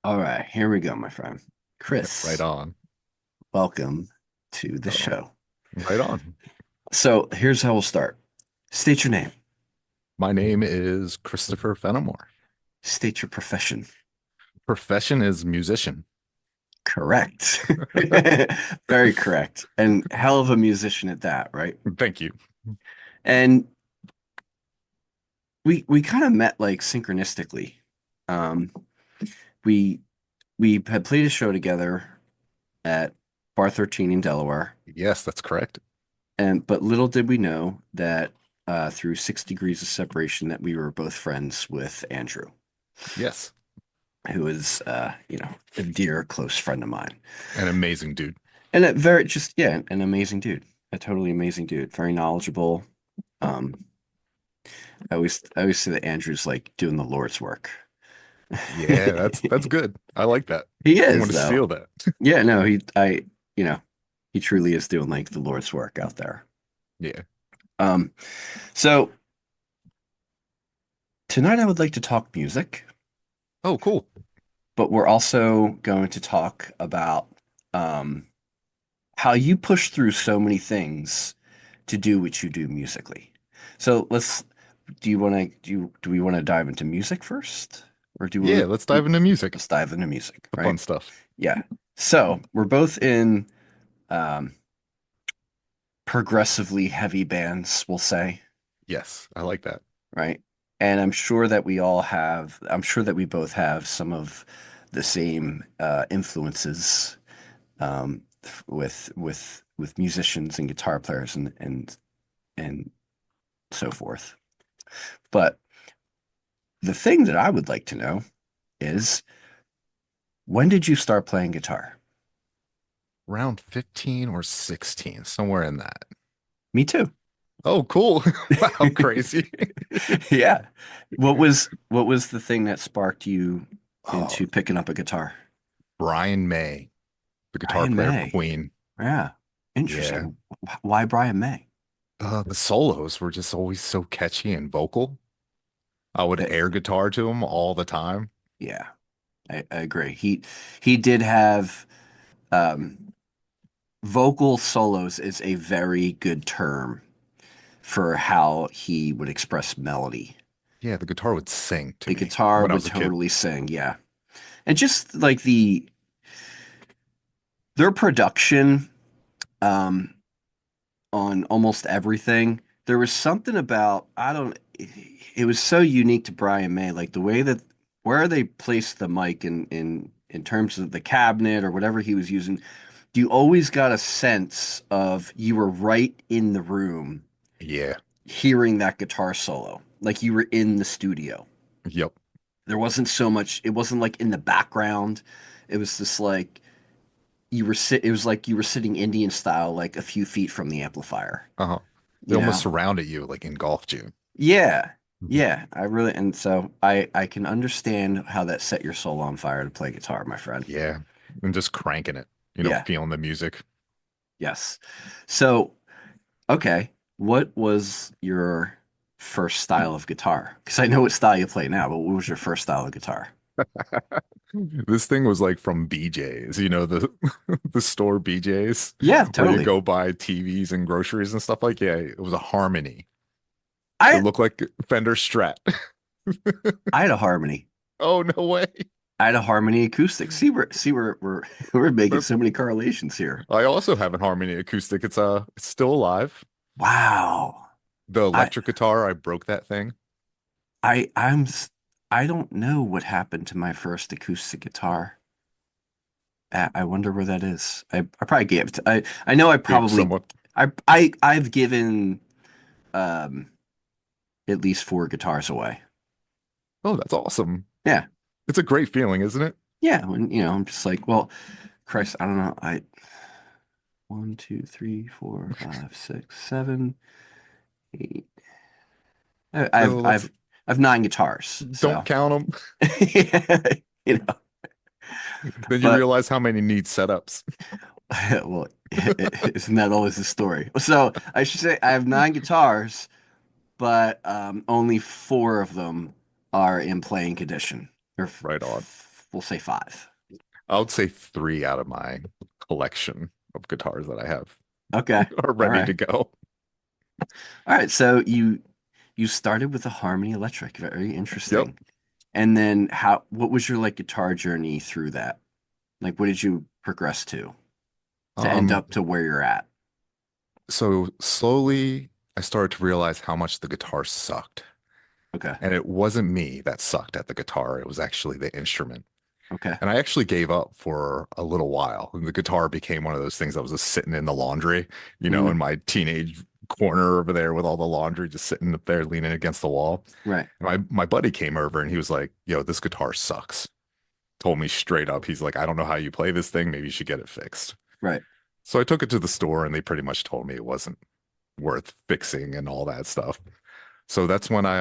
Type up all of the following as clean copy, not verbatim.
All right, here we go, my friend. Right Chris, on. welcome to the Right on. show. Right on. So here's how we'll start. State your name, My name is Christopher Venomcore. state your profession. Profession is musician. Correct. Very correct. And hell of a musician at that, right? Thank you. And we kind of met like synchronistically. Um, we we had played a show together at Bar 13 in Delaware, Yes, that's correct. and but little did we know that through 6 degrees of separation that we were both friends with Andrew, Yes. who is a dear close friend of mine, An amazing dude. and a very just yeah an amazing dude, a totally amazing dude, very knowledgeable. um I always say that Andrew's like doing the Lord's work. Yeah, that's good. I like that. He I'm going is to though. steal that. Yeah, no, you know he truly is doing like the Lord's work out there. Yeah. um so tonight I would like to talk music, Oh, cool. but we're also going to talk about um how you push through so many things to do what you do musically. So do you want to do we want to dive into music first, or Yeah, let's dive into music. let's dive into music, The right? fun stuff. Yeah. So we're both in um, progressively heavy bands, we'll say, Yes, I like that. right? And I'm sure that we both have some of the same influences with musicians and guitar players and so forth. But the thing that I would like to know is, when did you start playing guitar? Round 15 or 16, somewhere in that. Me too. Oh, cool. Wow, crazy. Yeah. What was the thing that sparked you Oh, into picking up a guitar? Brian May, the guitar Brian player of May. Queen. Yeah. Yeah. Interesting. Why Brian May? The solos were just always so catchy and vocal. I would That, air guitar to him all the time. yeah, I agree. He did have um, vocal solos is a very good term for how he would express melody. Yeah, the guitar would sing to The me guitar when I would was a kid. totally sing, yeah. And just like their production um, on almost everything, there was something about I don't. It was so unique to Brian May, like the way that where they placed the mic in terms of the cabinet or whatever he was using. You always got a sense of you were right in the room Yeah. hearing that guitar solo, like you were in the studio. Yep. There wasn't so much, it wasn't like in the background. It was just like it was like you were sitting Indian style, like a few feet from the amplifier, Uh-huh. They you almost know? surrounded you, like engulfed you. Yeah. Mhm. Yeah. And so I can understand how that set your soul on fire to play guitar, my friend. Yeah. And just cranking it, Yeah. feeling the music. Yes. So, okay. What was your first style of guitar? Because I know what style you play now, but what was your first style of guitar? This thing was like from BJ's, the the store BJ's Yeah, where you totally. go buy TVs and groceries and stuff like, yeah, it was a Harmony. It I looked like Fender Strat. I had a Harmony. Oh, no way. I had a Harmony acoustic. We're we're making so many correlations here. I also have an Harmony acoustic. It's still alive. Wow. The I electric guitar, I broke that thing. I I'm s- I don't know what happened to my first acoustic guitar. I wonder where that is. I probably gave it to, I know Gave someone. I've given um at least 4 guitars away. Oh, that's awesome. Yeah. It's a great feeling, isn't it? Yeah, when I'm just like, well, Christ, I don't know. I 1, 2, 3, 4, 5, 6, 7, 8. I, Oh, I've 9 guitars, don't so count them. you know. Then you But realize how many need setups. well, isn't that always the story? So I should say I have 9 guitars, but only 4 of them are in playing condition. Or Right on. we'll say five. I would say three out of my collection of guitars that I have Okay. are All ready right. to go. All right. So you started with a Harmony Electric. Very Yep. interesting. And then what was your like guitar journey through that? Like what did you progress to end Um, up to where you're at? so slowly I started to realize how much the guitar sucked. Okay. And it wasn't me that sucked at the guitar, it was actually the instrument. Okay. And I actually gave up for a little while. And the guitar became one of those things that was just sitting in the laundry, in Hmm. my teenage corner over there with all the laundry just sitting up there leaning against the wall. Right. And my buddy came over and he was like, "Yo, this guitar sucks." Told me straight up. He's like, "I don't know how you play this thing. Maybe you should get it fixed." Right. So I took it to the store and they pretty much told me it wasn't worth fixing and all that stuff. So that's when I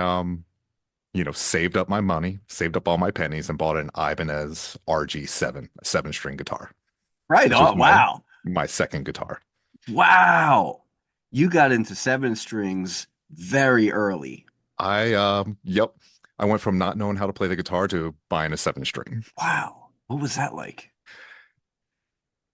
saved up my money, saved up all my pennies, and bought an Ibanez RG7, a seven-string guitar, Right. which Oh, was my wow. my second guitar. Wow. You got into seven strings very early. Yep, I went from not knowing how to play the guitar to buying a seven string. Wow. What was that like?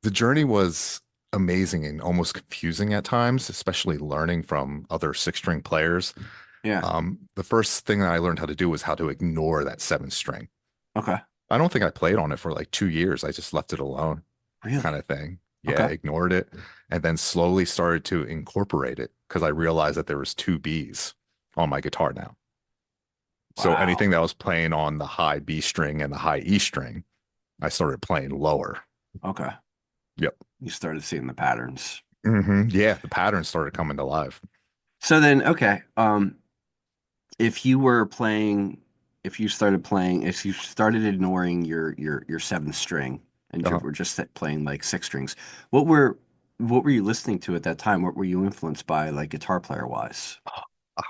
The journey was amazing and almost confusing at times, especially learning from other six-string players. Yeah. The first thing that I learned how to do was how to ignore that seven string. Okay. I don't think I played on it for like 2 years. I just left it alone, kind Really? of thing. Yeah, Okay. ignored it, and then slowly started to incorporate it because I realized that there was two B's on my guitar now. So anything Wow. that was playing on the high B string and the high E string, I started playing lower. Okay. Yep. You started seeing the patterns. Yeah, the patterns started coming to life. So then, okay. If you were playing, if you started ignoring your seventh string and you Uh, were just playing like six strings, what were what were you listening to at that time? What were you influenced by, like guitar player wise?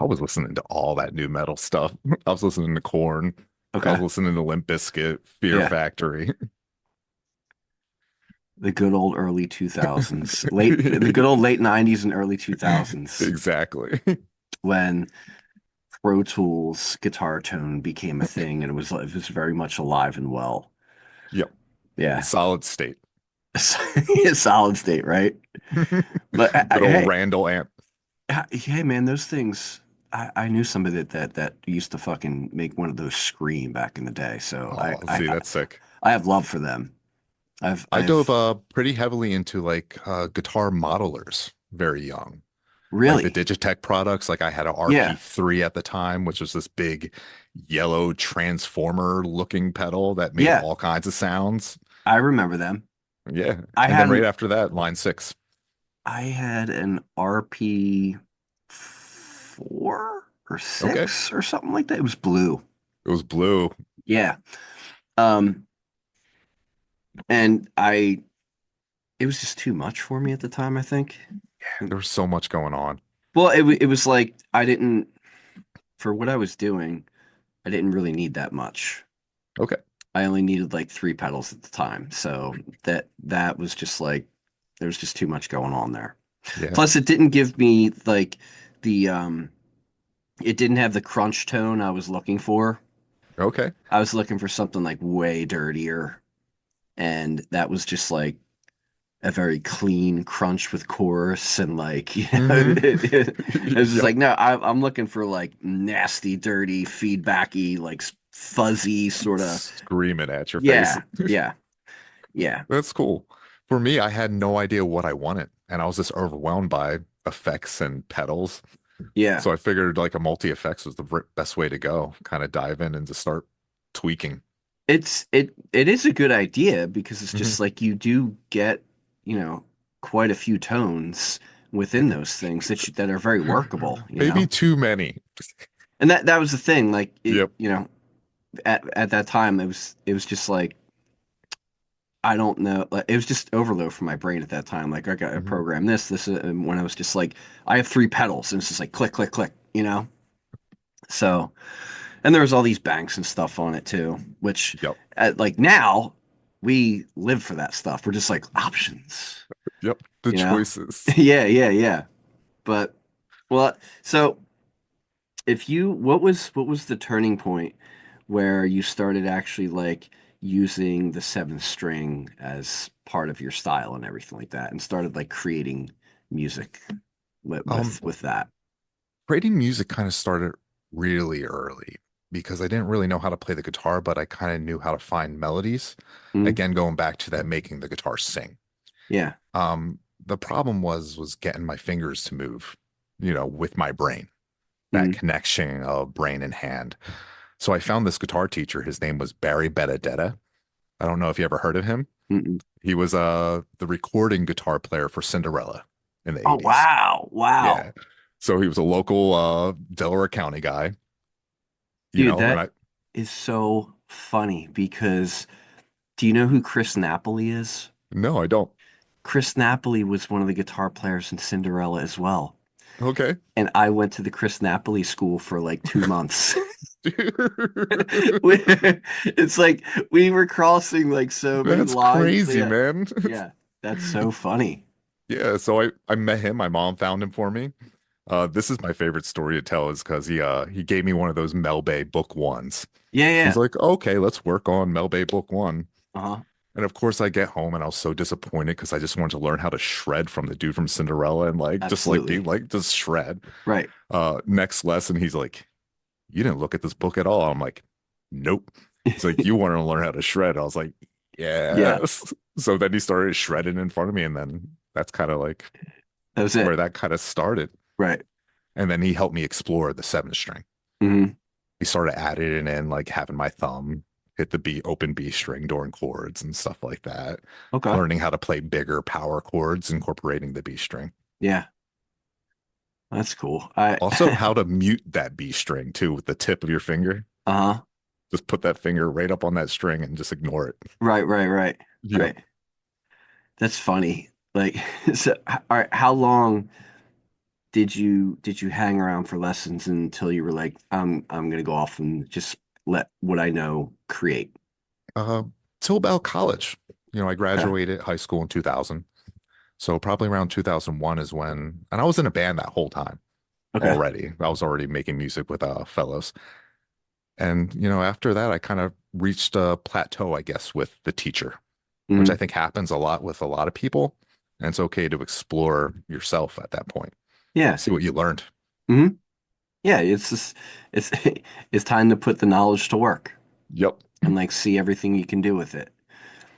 I was listening to all that new metal stuff. I was listening to Korn. I was Okay. listening to Limp Bizkit, Fear Yeah. Factory. The good old early 2000s, the good old late 90s and early 2000s Exactly. when Pro Tools guitar tone became a thing and it was very much alive and well. Yep. Yeah. Solid state. Solid state, right? But Good old hey, Randall amp. hey, man, those things. I knew somebody that used to fucking make one of those scream back in the day. So I Oh, I see, that's sick. I have love for them. I dove I've pretty heavily into like guitar modelers very young. Like the really, Digitech products. Like I had a yeah, RP3 at the time, which was this big yellow transformer looking pedal that made yeah. all kinds of sounds. I remember them. Yeah. I And then had right an after that, line six. I had an RP four or Okay. six or something like that. It was blue. It was blue. Yeah. Um, and it was just too much for me at the time, I think. There was so much going on. Well, it was like I didn't for what I was doing, I didn't really need that much. Okay. I only needed like three pedals at the time. So that was just like there was just too much going on there. Yeah. Plus it didn't give me like the it didn't have the crunch tone I was looking for. Okay. I was looking for something like way dirtier and that was just like a very clean crunch with chorus and like Hmm. it was just Yep. like no I'm looking for like nasty dirty feedbacky like fuzzy sort of Screaming at your face. yeah yeah yeah That's cool. For me, I had no idea what I wanted, and I was just overwhelmed by effects and pedals. yeah So I figured like a multi-effects was the best way to go. Kind of dive in and just start tweaking. it is a good idea because it's Hmm. just like you do get you know quite a few tones within those things that are very workable Maybe too many. and that was the thing like Yep. at that time it was just like I don't know like it was just overload for my brain at that time like I got to Hmm. program this and when I was just like I have three pedals and it's just like click click click so and there was all these banks and stuff on it too which Yep. like now we live for that stuff we're just like options Yep. The you know choices. yeah but well so if you what was the turning point where you started actually like using the seventh string as part of your style and everything like that, and started like creating music with Um, with that. Creating music kind of started really early because I didn't really know how to play the guitar, but I kind of knew how to find melodies. Mhm. Again, going back to that making the guitar sing. Yeah. The problem was getting my fingers to move, with my brain, that Mhm. connection of brain and hand. So I found this guitar teacher. His name was Barry Benedetta. I don't know if you ever heard of him. Mm-mm. He was the recording guitar player for Cinderella in the Oh 80s. wow, wow, Yeah. So he was a local Delaware County guy, dude, and that I is so funny because do you know who Chris Napoli is? no, I don't. Chris Napoli was one of the guitar players in Cinderella as well. Okay. And I went to the Chris Napoli school for like 2 months. Dude, We- It's like we were crossing like so many that's lines. crazy, Yeah, man. yeah, that's so funny. Yeah, so I met him. My mom found him for me. This is my favorite story to tell is because he gave me one of those Mel Bay book ones. Yeah, He's yeah. like, okay, let's work on Mel Bay book one. Uh-huh. And of course, I get home and I was so disappointed because I just wanted to learn how to shred from the dude from Cinderella and like just like be Absolutely. like just shred. Right. Next lesson, he's like, you didn't look at this book at all. I'm like, nope. He's like, you want to learn how to shred? I was like, Yeah, yes. So then he started shredding in front of me, and then that's kind of like that was where it. that kind of started. Right. And then he helped me explore the seventh string. Hmm. He started adding in like having my thumb hit the B open B string during chords and stuff like that. Okay. Learning how to play bigger power chords, incorporating the B string. Yeah, that's cool. I Also, how to mute that B string too with the tip of your finger. uh-huh. Just put that finger right up on that string and just ignore it. Right, right, right. Yep. Right. That's funny. Like, so, all right, how long did you hang around for lessons until you were like, I'm gonna go off and just let what I know create? Uh, Till about college. I Okay. graduated high school in 2000. So probably around 2001 is when, and I was in a band that whole time Okay. already. I was already making music with fellows. And, after that, I kind of reached a plateau, I guess, with the teacher, which I Hmm. think happens a lot with a lot of people. And it's okay to explore yourself at that point, Yeah. see what you learned. Hmm. Yeah, it's just it's it's time to put the knowledge to work Yep, and like see everything you can do with it.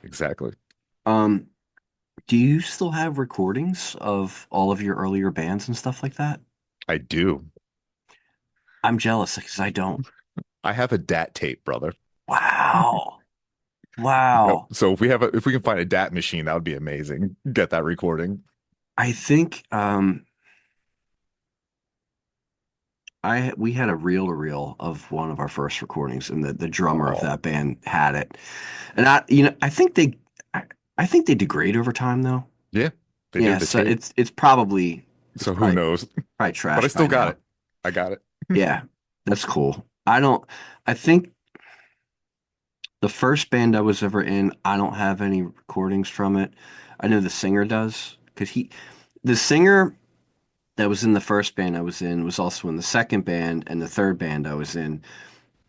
exactly. Um, do you still have recordings of all of your earlier bands and stuff like that? I do. I'm jealous because I don't. I have a DAT tape, brother. Wow. Yep. Wow. So if we can find a DAT machine, that would be amazing. Get that recording. I think I we had a reel-to-reel of one of our first recordings, and the drummer of Oh, that band had it. And I, I think they degrade over time though. yeah, they do Yeah, the so tape. it's probably it's So who probably knows? probably But I trash by still got now. it. I got it. Yeah, that's cool. I don't I think the first band I was ever in, I don't have any recordings from it. I know the singer does because the singer that was in the first band I was in was also in the second band and the third band I was in.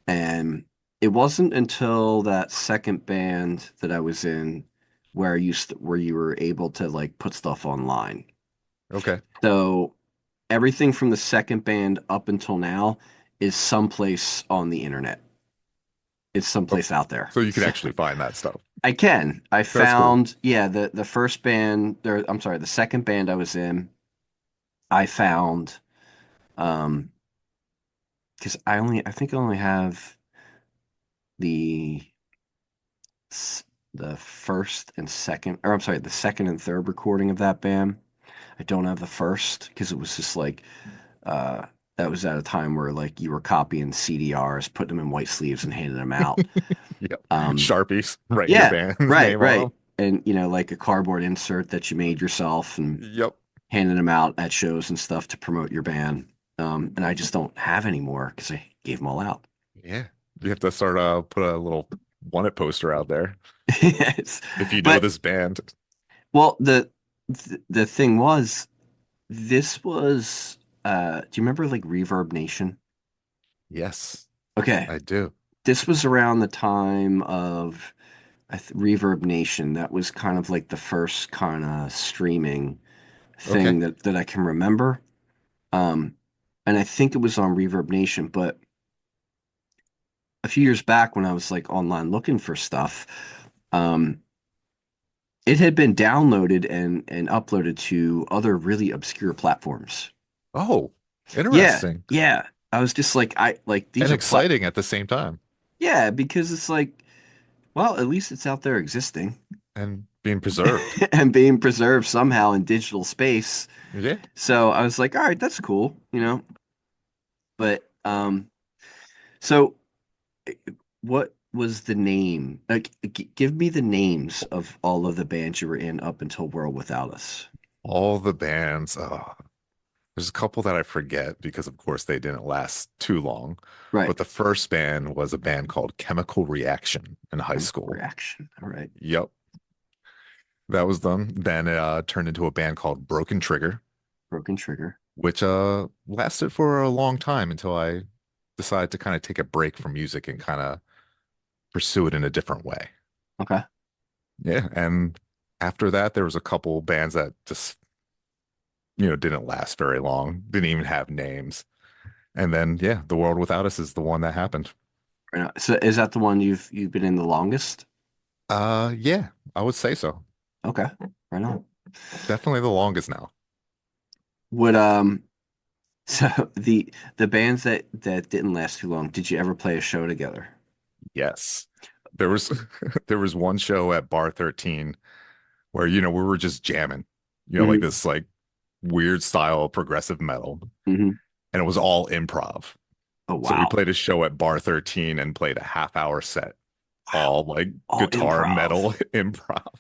And it wasn't until that second band that I was in where you were able to like put stuff online. Okay. So everything from the second band up until now is someplace on the internet. It's Oh, someplace out there. so you can So actually find that stuff. I can. I That's cool. found, yeah, the first band there, I'm sorry, the second band I was in, I found because I think I only have the the first and second, or I'm sorry, the second and third recording of that band. I don't have the first because it was just like uh that was at a time where like you were copying CDRs, putting them in white sleeves and handing them out. Yep. Um Sharpies, writing your yeah, band's right, name on right. them. And like a cardboard insert that you made yourself and Yep. handing them out at shows and stuff to promote your band. And I just don't have anymore because I gave them all out. Yeah. You have to start put a little wanted poster out there Yes. if you know But this band. well, the thing was, this was do you remember like Reverb Nation? Yes, Okay. I do. This was around the time of Reverb Nation. That was kind of like the first kind of streaming Okay. thing that I can remember. Um, and I think it was on Reverb Nation, but a few years back when I was like online looking for stuff, um, it had been downloaded and uploaded to other really obscure platforms. Oh, Yeah, interesting yeah. I was just like, I like these and are exciting at the same time yeah, because it's like, well, at least it's out there existing and being preserved. and being preserved somehow in digital space. Yeah. So I was like, all right, that's cool, But so what was the name? Like, give me the names of all of the bands you were in up until World Without Us. All the bands. Oh, there's a couple that I forget because, of course, they didn't last too long. Right. But the first band was a band called Chemical Reaction in high Chemical school. Reaction. All right. Yep, that was them. Then it turned into a band called Broken Trigger, Broken Trigger. which lasted for a long time until I decided to kind of take a break from music and kind of pursue it in a different way. Okay. Yeah, and after that, there was a couple bands that just didn't last very long, didn't even have names. And then yeah, The World Without Us is the one that happened. Right on. So is that the one you've been in the longest? Yeah, I would say so. Okay. Right on. Definitely the longest now. Would so the bands that didn't last too long, did you ever play a show together? Yes. There was there was one show at Bar 13 where we were just jamming. Like Hmm. this like weird style of progressive metal, Hmm. and it was all improv. Oh So we wow. played a show at Bar 13 and played a half-hour set, Wow. all like All guitar improv. metal improv.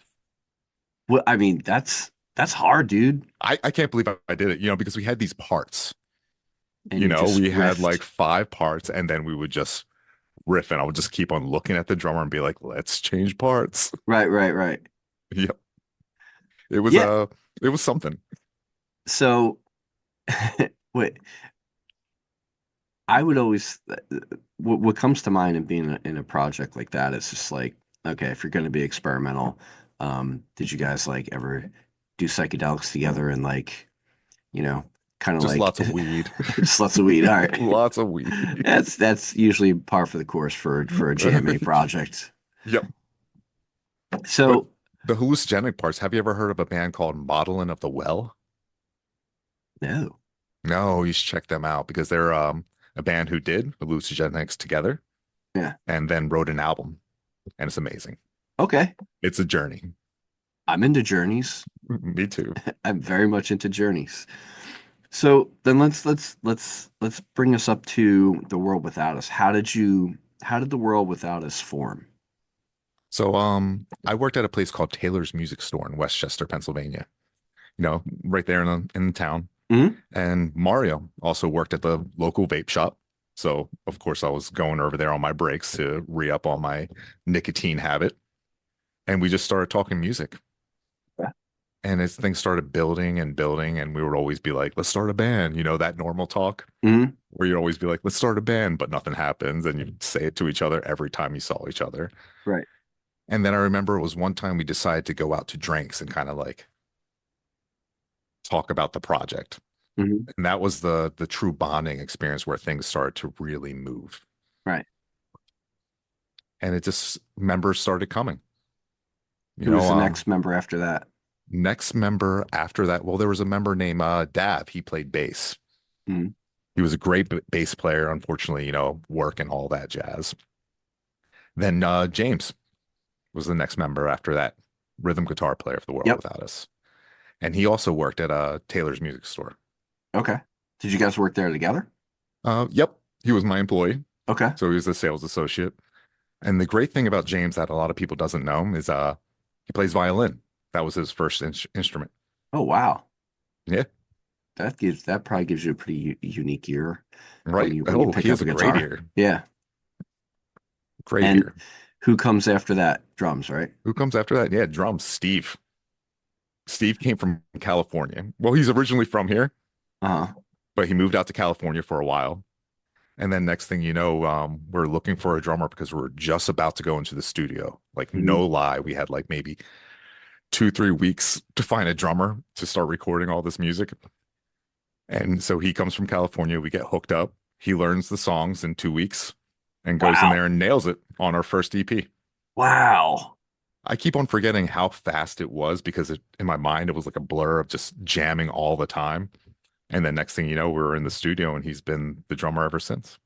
Well, I mean, that's hard, dude. I can't believe I did it, because we had these parts. And you just We had like riffed. five parts, and then we would just riff, and I would just keep on looking at the drummer and be like, let's change parts. Right, right, right. Yep. It was Yeah. it was something. So wait, I would always what comes to mind in being in a project like that is just like, okay, if you're going to be experimental, did you guys like ever do psychedelics together and like, you know, kind of Just like lots of weed. just lots of weed. All right. Lots of weed. That's usually par for the course for a GMA project. Yep. But So, the hallucinogenic parts, have you ever heard of a band called Modeling of the Well? no. No, you should check them out because they're a band who did hallucinogenics together Yeah. and then wrote an album, and it's amazing. Okay. It's a journey. I'm into journeys. Me too. I'm very much into journeys. So then let's bring us up to the world without us. How did the world without us form? So I worked at a place called Taylor's Music Store in Westchester, Pennsylvania. Right there in the town. Hmm. And Mario also worked at the local vape shop. So, of course, I was going over there on my breaks to re-up on my nicotine habit. And we just started talking music. And as things started building and building, and we would always be like, let's start a band, that normal talk Hmm. where you'd always be like, let's start a band, but nothing happens. And you'd say it to each other every time you saw each other. Right. And then I remember it was one time we decided to go out to drinks and kind of like talk about the project. Hmm. And that was the true bonding experience where things started to really move. Right. And it just members started coming. You Who was know, the um, next member after that? next member after that, well, there was a member named Dav. He played bass. Hmm. He was a great bass player, unfortunately, work and all that jazz. Then James was the next member after that, rhythm guitar player for the World Yep. Without Us. And he also worked at Taylor's Music Store. Okay. Did you guys work there together? Yep, he was my employee. Okay. So he was a sales associate. And the great thing about James that a lot of people doesn't know is he plays violin. That was his first instrument. Oh wow. Yeah, That probably gives you a pretty unique ear right. when you Oh, pick he up has a a great guitar. ear. Yeah. Great And ear. who comes after that? Drums, right? Who comes after that? Yeah, drums. Steve. Steve came from California. Well, he's originally from here, Uh-huh. but he moved out to California for a while. And then next thing you know, we're looking for a drummer because we're just about to go into the studio. Like Hmm. no lie, we had like maybe 2, 3 weeks to find a drummer to start recording all this music. And so he comes from California. We get hooked up. He learns the songs in 2 weeks and goes in Wow. there and nails it on our first EP. Wow. I keep on forgetting how fast it was because in my mind, it was like a blur of just jamming all the time. And then next thing you know, we're in the studio and he's been the drummer ever since.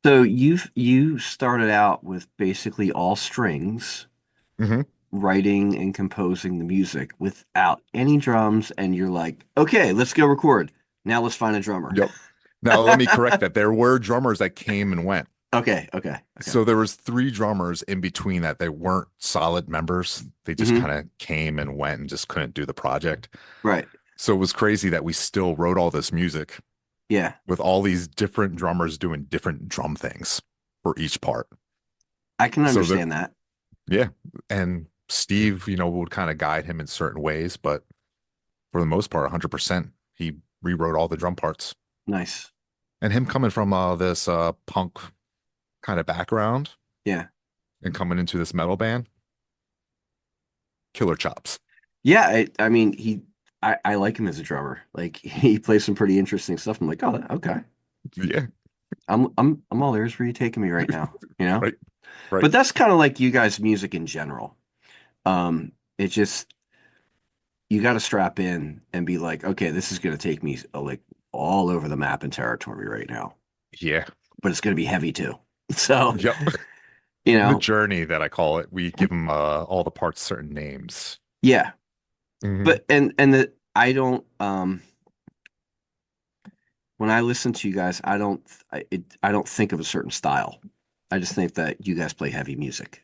So you started out with basically all strings, Hmm. writing and composing the music without any drums, and you're like, okay, let's go record. Now let's find a drummer. Yep. Now let me correct that. There were drummers that came and went. Okay, okay, okay. So there was 3 drummers in between that they weren't solid members. They just Hmm. kind of came and went and just couldn't do the project. Right. So it was crazy that we still wrote all this music Yeah, with all these different drummers doing different drum things for each part. I can So that, understand that. yeah. And Steve, would kind of guide him in certain ways, but for the most part, 100%, he rewrote all the drum parts. Nice. And him coming from this punk kind of background Yeah. and coming into this metal band, killer chops. Yeah, I mean, I like him as a drummer. Like he plays some pretty interesting stuff. I'm like, oh, okay. Yeah, I'm all ears. Where you taking me right now? You know? right, right. But that's kind of like you guys' music in general. It just you got to strap in and be like, okay, this is going to take me like all over the map and territory right now, Yeah, but it's going to be heavy too. So, yep. you The know, journey that I call it, we give them all the parts certain names. yeah. Hmm. But and the I don't when I listen to you guys, I don't think of a certain style. I just think that you guys play heavy music,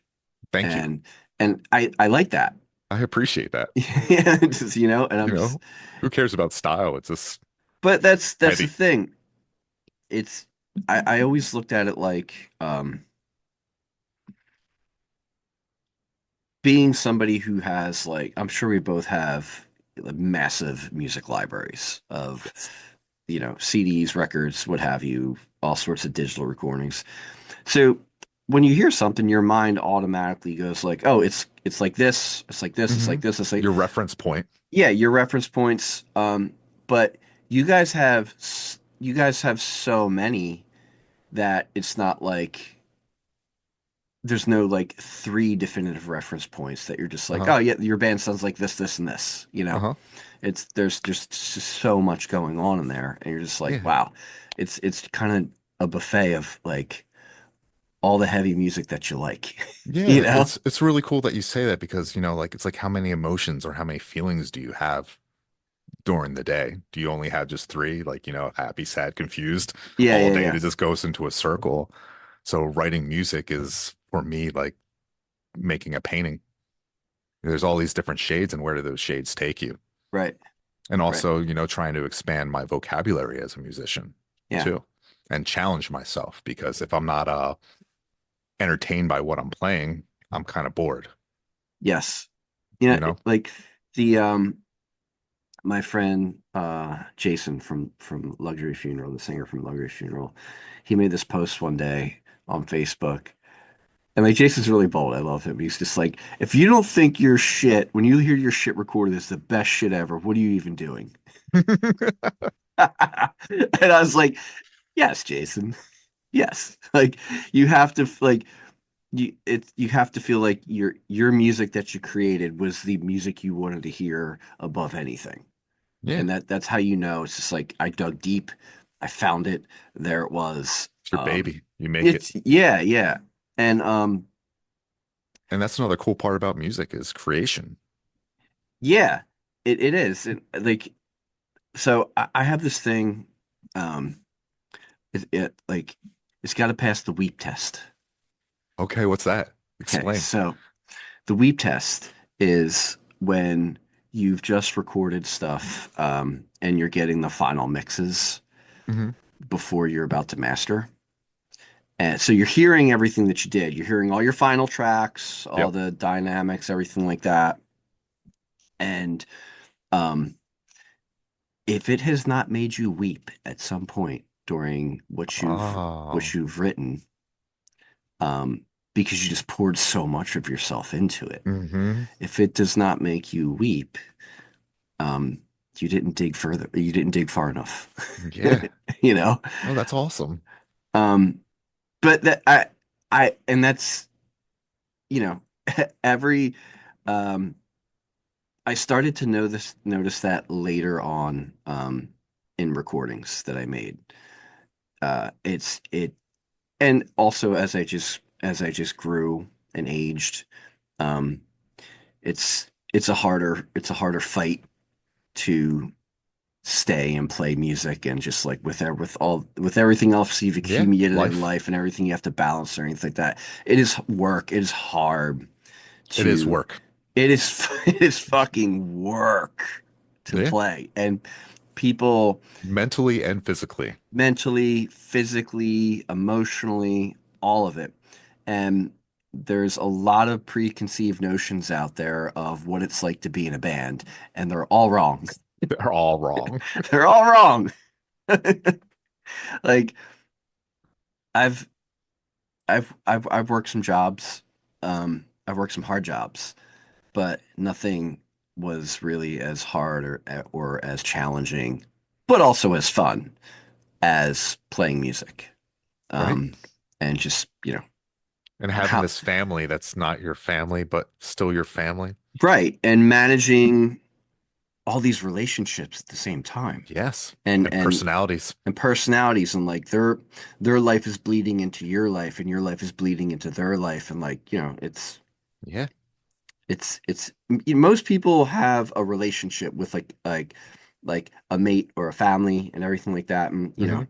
Thank you. and I like that. I appreciate that. Yeah, just, and You I'm just, know, who cares about style? It's just but that's the heavy. thing. It's I always looked at it like being somebody who has like I'm sure we both have massive music libraries of Yes. CDs, records, what have you, all sorts of digital recordings. So when you hear something, your mind automatically goes like, "Oh, it's like this, it's like this, it's Hmm. like this, it's like." Your reference point. Yeah, your reference points. But you guys have so many that it's not like there's no like three definitive reference points that you're just like, Uh-huh. oh yeah, your band sounds like this, and this. Uh-huh. It's there's just so much going on in there, and you're just like, Yeah. wow, it's kind of a buffet of like all the heavy music that you like, you Yeah, know? it's really cool that you say that because, like it's like how many emotions or how many feelings do you have during the day? Do you only have just three, like, happy, sad, confused Yeah, all yeah, day yeah. that just goes into a circle? So writing music is for me like making a painting. There's all these different shades, and where do those shades take you? Right, And right. also, trying to expand my vocabulary as a musician Yeah. too, and challenge myself because if I'm not entertained by what I'm playing, I'm kind of bored, Yes. you know? Like the my friend Jason from Luxury Funeral, the singer from Luxury Funeral, he made this post one day on Facebook. And like Jason's really bold. I love him. He's just like, if you don't think your shit, when you hear your shit recorded is the best shit ever, what are you even doing? And I was like, yes, Jason. Yes. Like you have to like you have to feel like your music that you created was the music you wanted to hear above anything. Yeah, And that's how you know it's just like I dug deep, I found it, there it was. it's your baby. You make it. It's yeah, yeah. And And that's another cool part about music is creation. yeah, it is. Like so I have this thing um it like it's got to pass the weep test. Okay, what's that? Okay, Explain. so the weep test is when you've just recorded stuff and you're getting the final mixes Hmm. before you're about to master. And so you're hearing everything that you did. You're hearing all your final tracks, all Yep. the dynamics, everything like that. And um, if it has not made you weep at some point, during what Oh. you've written, um, because you just poured so much of yourself into it. Hmm. If it does not make you weep, um, you didn't dig further. You didn't dig far enough. Yeah. You know? Oh, that's awesome. Um, but and that's, you know, every, um, I started to notice that later on, in recordings that I made. It, and also as I just grew and aged, um, it's a harder fight to stay and play music and just like with everything else you've Yeah. accumulated in Life. life and everything you have to balance or anything like that. It is work. It is hard It is to work. it is it is fucking work to Yeah. play. And people Mentally and physically. mentally, physically, emotionally, all of it. And there's a lot of preconceived notions out there of what it's like to be in a band, and they're all wrong. They're all wrong. They're all wrong. Like I've I've worked some jobs. I've worked some hard jobs, but nothing was really as hard or as challenging, but also as fun as playing music. Right? Um, and just, And having how this family that's not your family, but still your family. right, and managing all these relationships at the same time. Yes. And And personalities. personalities and like their life is bleeding into your life and your life is bleeding into their life and like, Yeah. most people have a relationship with like a mate or a family and everything like that, and Hmm.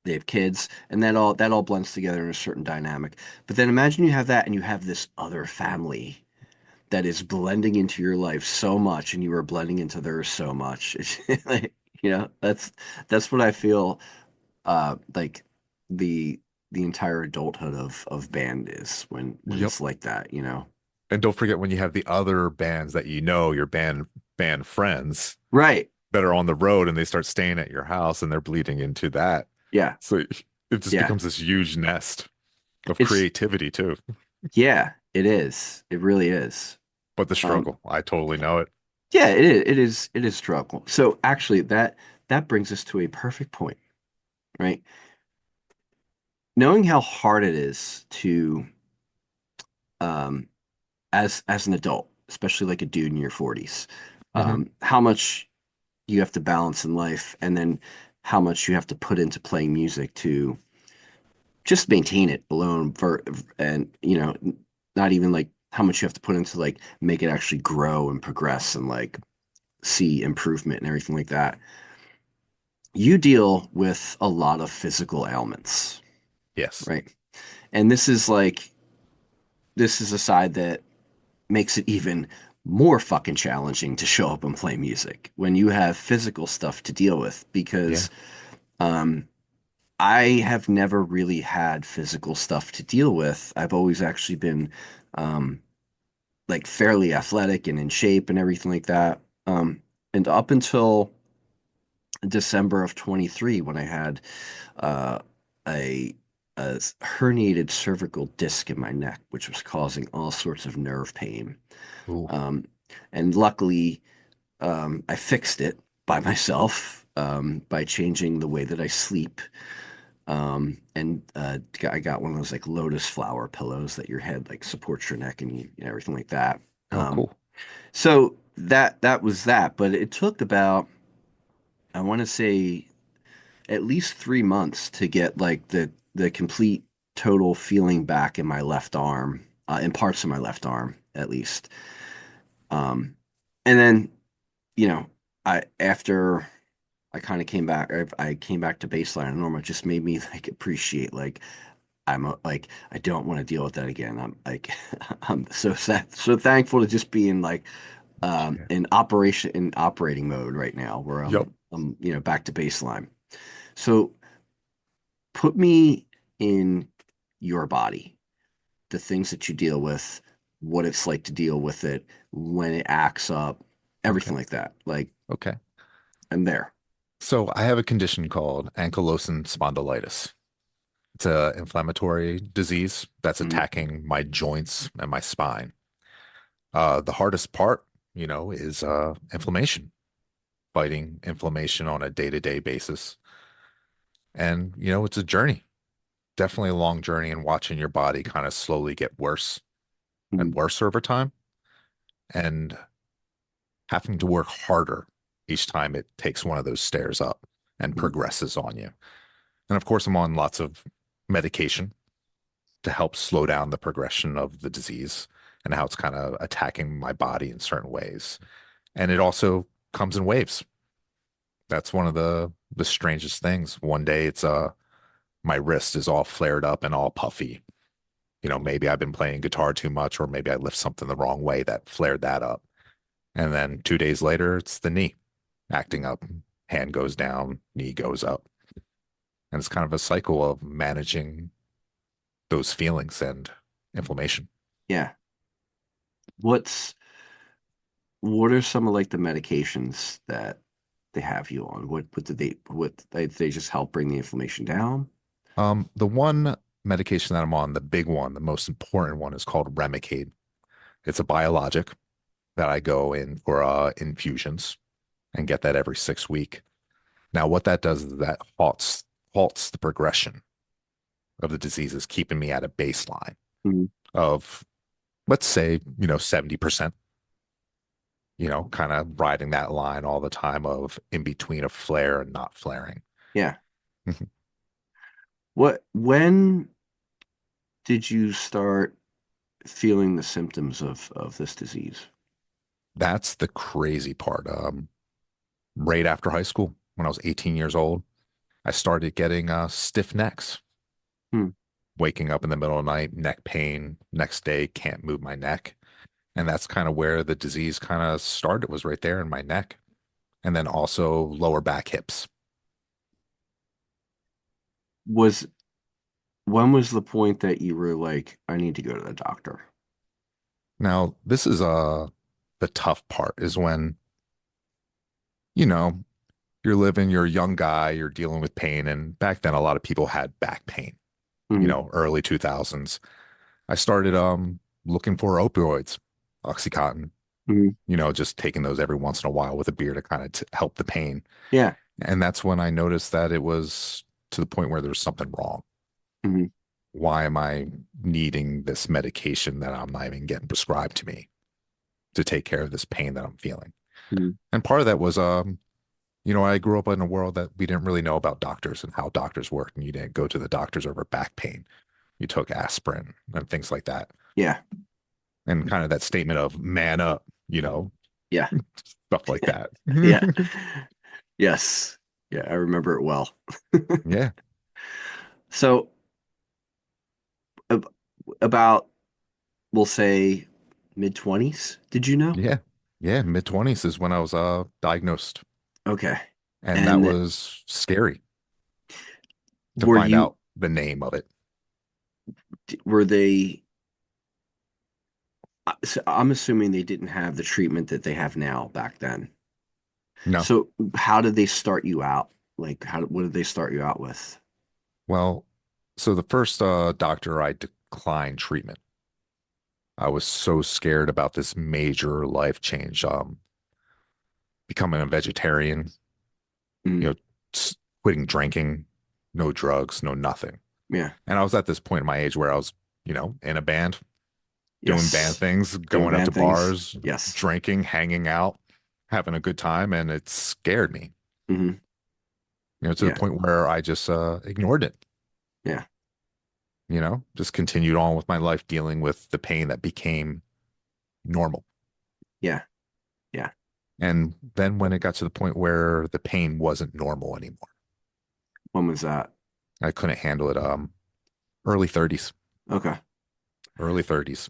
they have kids and that all blends together in a certain dynamic. But then imagine you have that and you have this other family that is blending into your life so much and you are blending into theirs so much. Like, that's what I feel, like the the entire adulthood of band is when Yep. it's like that. And don't forget when you have the other bands that you know, your band friends Right. that are on the road and they start staying at your house and they're bleeding into that. Yeah. So it just Yeah. becomes this huge nest of It's creativity too. yeah, it is. It really is. But the Um, struggle, I totally know it. yeah, it is. It is struggle. So actually, that brings us to a perfect point, right? Knowing how hard it is to, um, as an adult, especially like a dude in your 40s, Hmm. how much you have to balance in life, and then how much you have to put into playing music to just maintain it alone and not even like how much you have to put into like make it actually grow and progress and like see improvement and everything like that. You deal with a lot of physical ailments, Yes. right? And this is a side that makes it even more fucking challenging to show up and play music when you have physical stuff to deal with Yeah. because, um, I have never really had physical stuff to deal with. I've always actually been, um, like fairly athletic and in shape and everything like that. And up until December of 23, when I had, uh, a, a herniated cervical disc in my neck, which was causing all sorts of nerve pain. Ooh. Um, and luckily, I fixed it by myself, by changing the way that I sleep. And I got one of those like lotus flower pillows that your head like supports your neck and everything like that. Oh, cool. So that was that, but it took about, I want to say, at least 3 months to get like the complete total feeling back in my left arm, in parts of my left arm at least. Um, and then you know, I after I kind of came back, I came back to baseline and normal. It just made me like appreciate like like I don't want to deal with that again. I'm like I'm so thankful to just be in like, Yeah. in operating mode right now where Yep. I'm back to baseline. So put me in your body, the things that you deal with, what it's like to deal with it when it acts up, Okay. everything like that. Like Okay. I'm there. So I have a condition called ankylosing spondylitis. It's a inflammatory disease that's Mm, attacking my joints and my spine. The hardest part, is inflammation, fighting inflammation on a day-to-day basis. And, it's a journey, definitely a long journey, and watching your body kind of slowly get worse and mm, worse over time, and having to work harder each time it takes one of those stairs up and mm, progresses on you. And of course, I'm on lots of medication to help slow down the progression of the disease and how it's kind of attacking my body in certain ways. And it also comes in waves. That's one of the strangest things. One day it's my wrist is all flared up and all puffy. Maybe I've been playing guitar too much, or maybe I lift something the wrong way that flared that up. And then 2 days later, it's the knee acting up. Hand goes down, knee goes up. And it's kind of a cycle of managing those feelings and inflammation. yeah. What's what are some of like the medications that they have you on? What did they just help bring the inflammation down? The one medication that I'm on, the big one, the most important one is called Remicade. It's a biologic that I go in for infusions and get that every 6 week. Now, what that does is that halts the progression of the diseases, keeping me at a baseline Mm, of, let's say, 70%, kind of riding that line all the time of in between a flare and not flaring. yeah. When did you start feeling the symptoms of this disease? That's the crazy part. Right after high school, when I was 18 years old, I started getting stiff necks, Hmm. waking up in the middle of the night, neck pain, next day, can't move my neck. And that's kind of where the disease kind of started, was right there in my neck. And then also lower back hips. Was when was the point that you were like, I need to go to the doctor? Now, this is the tough part is when, you know, you're a young guy, you're dealing with pain. And back then, a lot of people had back pain, Hmm. early 2000s. I started looking for opioids, Oxycontin, Hmm. just taking those every once in a while with a beer to kind of help the pain. Yeah. And that's when I noticed that it was to the point where there's something wrong. Hmm. Why am I needing this medication that I'm not even getting prescribed to me to take care of this pain that I'm feeling? Hmm. And part of that was, I grew up in a world that we didn't really know about doctors and how doctors worked, and you didn't go to the doctors over back pain. You took aspirin and things like that. Yeah. And kind of that statement of man up, Yeah. stuff like that. Yeah. Yes. Yeah, I remember it well. Yeah, So ab- about we'll say mid 20s, did you know? yeah, yeah. Mid 20s is when I was diagnosed, Okay. and that And was scary to were find you out the name of it. were they so I'm assuming they didn't have the treatment that they have now back then. No. So how did they start you out? Like what did they start you out with? Well, so the first doctor I declined treatment. I was so scared about this major life change, becoming a vegetarian, you Mm, know, quitting drinking, no drugs, no nothing. yeah. And I was at this point in my age where I was, in a band, doing band Yes. things, Doing going out to bad things. bars, Yes. drinking, hanging out, having a good time, and it scared me, Hmm. to the Yeah. point where I just ignored it, Yeah. just continued on with my life dealing with the pain that became normal. Yeah. Yeah. And then when it got to the point where the pain wasn't normal anymore, When was that? I couldn't handle it. Early 30s, Okay. early 30s,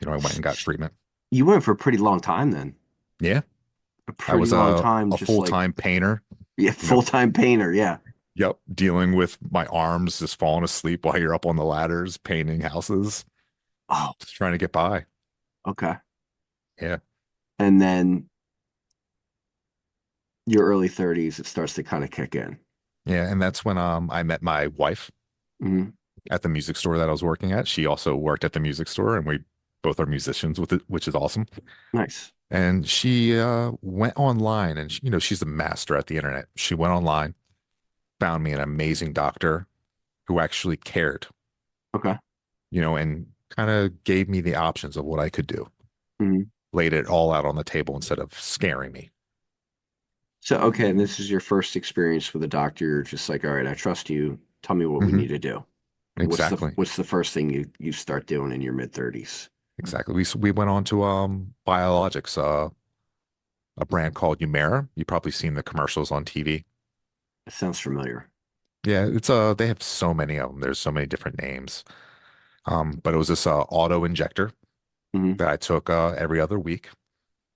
I went and got S- treatment. You went for a pretty long time then. Yeah, A I pretty was long time, a just like full-time painter, yeah, you know, full-time painter. Yeah. yep, dealing with my arms just falling asleep while you're up on the ladders, painting houses, Oh, just trying to get by. okay. Yeah. And then Your early 30s, it starts to kind of kick in. Yeah, and that's when I met my wife Hmm. at the music store that I was working at. She also worked at the music store, and we both are musicians with it, which is awesome. Nice. And she went online, and she's a master at the internet. She went online, found me an amazing doctor who actually cared, Okay. and kind of gave me the options of what I could do. Hmm. Laid it all out on the table instead of scaring me. So, okay, and this is your first experience with a doctor. You're just like, all right, I trust you. Tell me what we Hmm. need to do. Exactly. What's the first thing you start doing in your mid 30s? Exactly. We went on to biologics, a brand called Humira. You've probably seen the commercials on TV. It sounds familiar. Yeah, it's they have so many of them. There's so many different names. But it was this auto injector Hmm. that I took every other week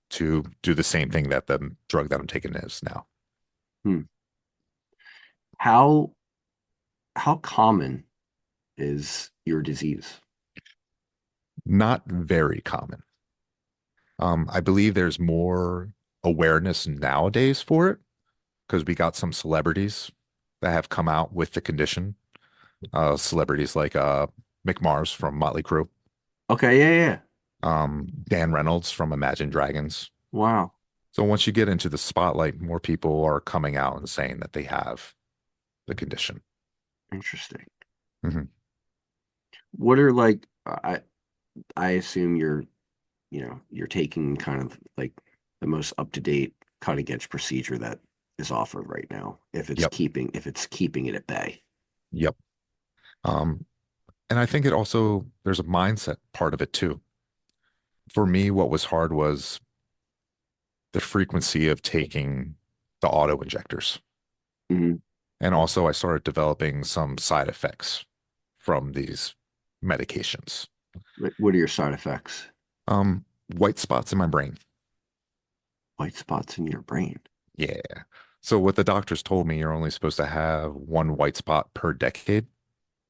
to do the same thing that the drug that I'm taking is now. Hmm. How how common is your disease? Not very common. I believe there's more awareness nowadays for it because we got some celebrities that have come out with the condition. Celebrities like McMars from Motley Crue, Okay, yeah, yeah. Dan Reynolds from Imagine Dragons. Wow, So once you get into the spotlight, more people are coming out and saying that they have the condition. interesting. Hmm. What are like I assume you're taking kind of like the most up-to-date cutting edge procedure that is offered right now, Yep. if it's keeping it at bay. Yep. Um, and I think it also, there's a mindset part of it too. For me, what was hard was the frequency of taking the auto injectors. Hmm. And also, I started developing some side effects from these medications. What are your side effects? White spots in my brain. White spots in your brain. Yeah. So what the doctors told me, you're only supposed to have one white spot per decade.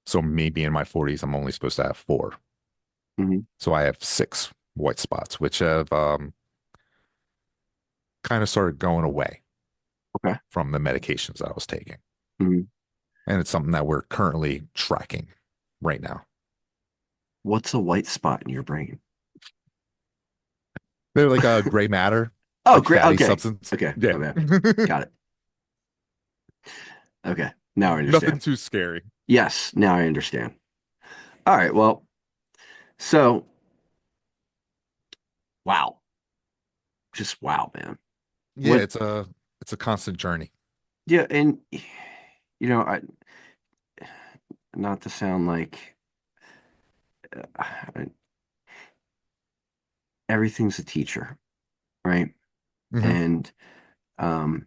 So me being in my 40s, I'm only supposed to have four. Hmm. So I have six white spots, which have kind of started going away Okay. from the medications that I was taking. Hmm. And it's something that we're currently tracking right now. What's a white spot in your brain? They're like a gray matter, Oh, like great. fatty Okay. substance. Okay. Yeah. My bad. Got it. Okay. Now I Nothing understand. too scary. Yes. Now I understand. All right. Well, so wow. Just wow, man. Yeah, What? it's a constant journey. Yeah. And, I, not to sound like uh, everything's a teacher, right? Hmm. And um,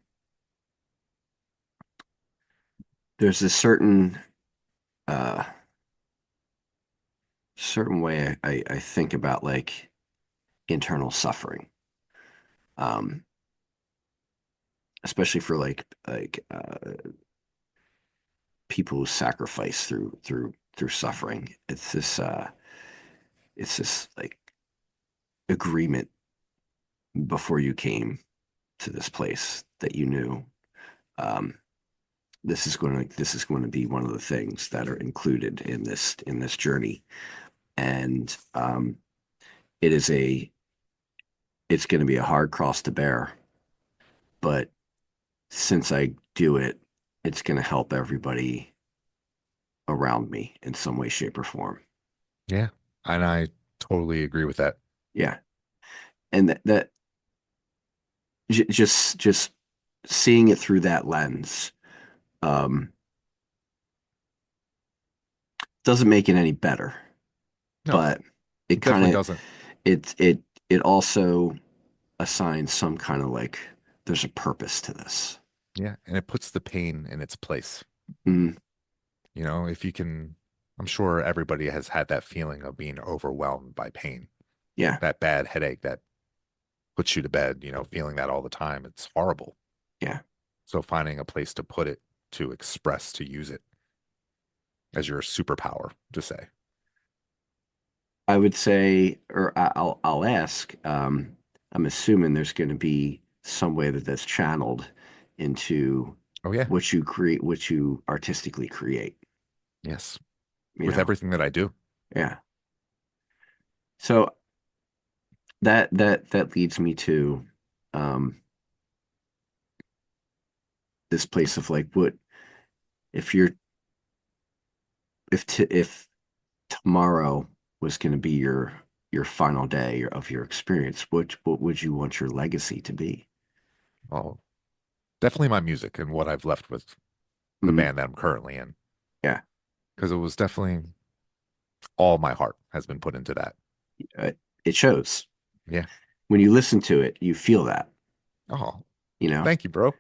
there's a uh, certain way I think about like internal suffering, um, especially for people who sacrifice through suffering. It's this like agreement before you came to this place that you knew um, this is going to be one of the things that are included in this journey, and it is a it's going to be a hard cross to bear, but since I do it, it's going to help everybody around me in some way, shape, or form. Yeah. And I totally agree with that. Yeah, and that just seeing it through that lens um, doesn't make it any better, No, but it it kind definitely of doesn't. it also assigns some kind of like there's a purpose to this. Yeah. And it puts the pain in its place. Mm, If you can, I'm sure everybody has had that feeling of being overwhelmed by pain, yeah, that bad headache that puts you to bed, feeling that all the time. It's horrible. yeah. So finding a place to put it, to express, to use it as your superpower, to say. I would say, or I'll ask. I'm assuming there's going to be some way that that's channeled. into Oh yeah. what you create, what you artistically create, Yes. you With know? everything that I do. Yeah. So that leads me to um this place of like what if you're if tomorrow was going to be your final day of your experience, what would you want your legacy to be? Oh, definitely my music and what I've left with the Mhm. band that I'm currently in. Yeah, Because it was definitely all my heart has been put into that. uh, it shows Yeah. when you listen to it, you feel that, Oh, you know. thank you, bro.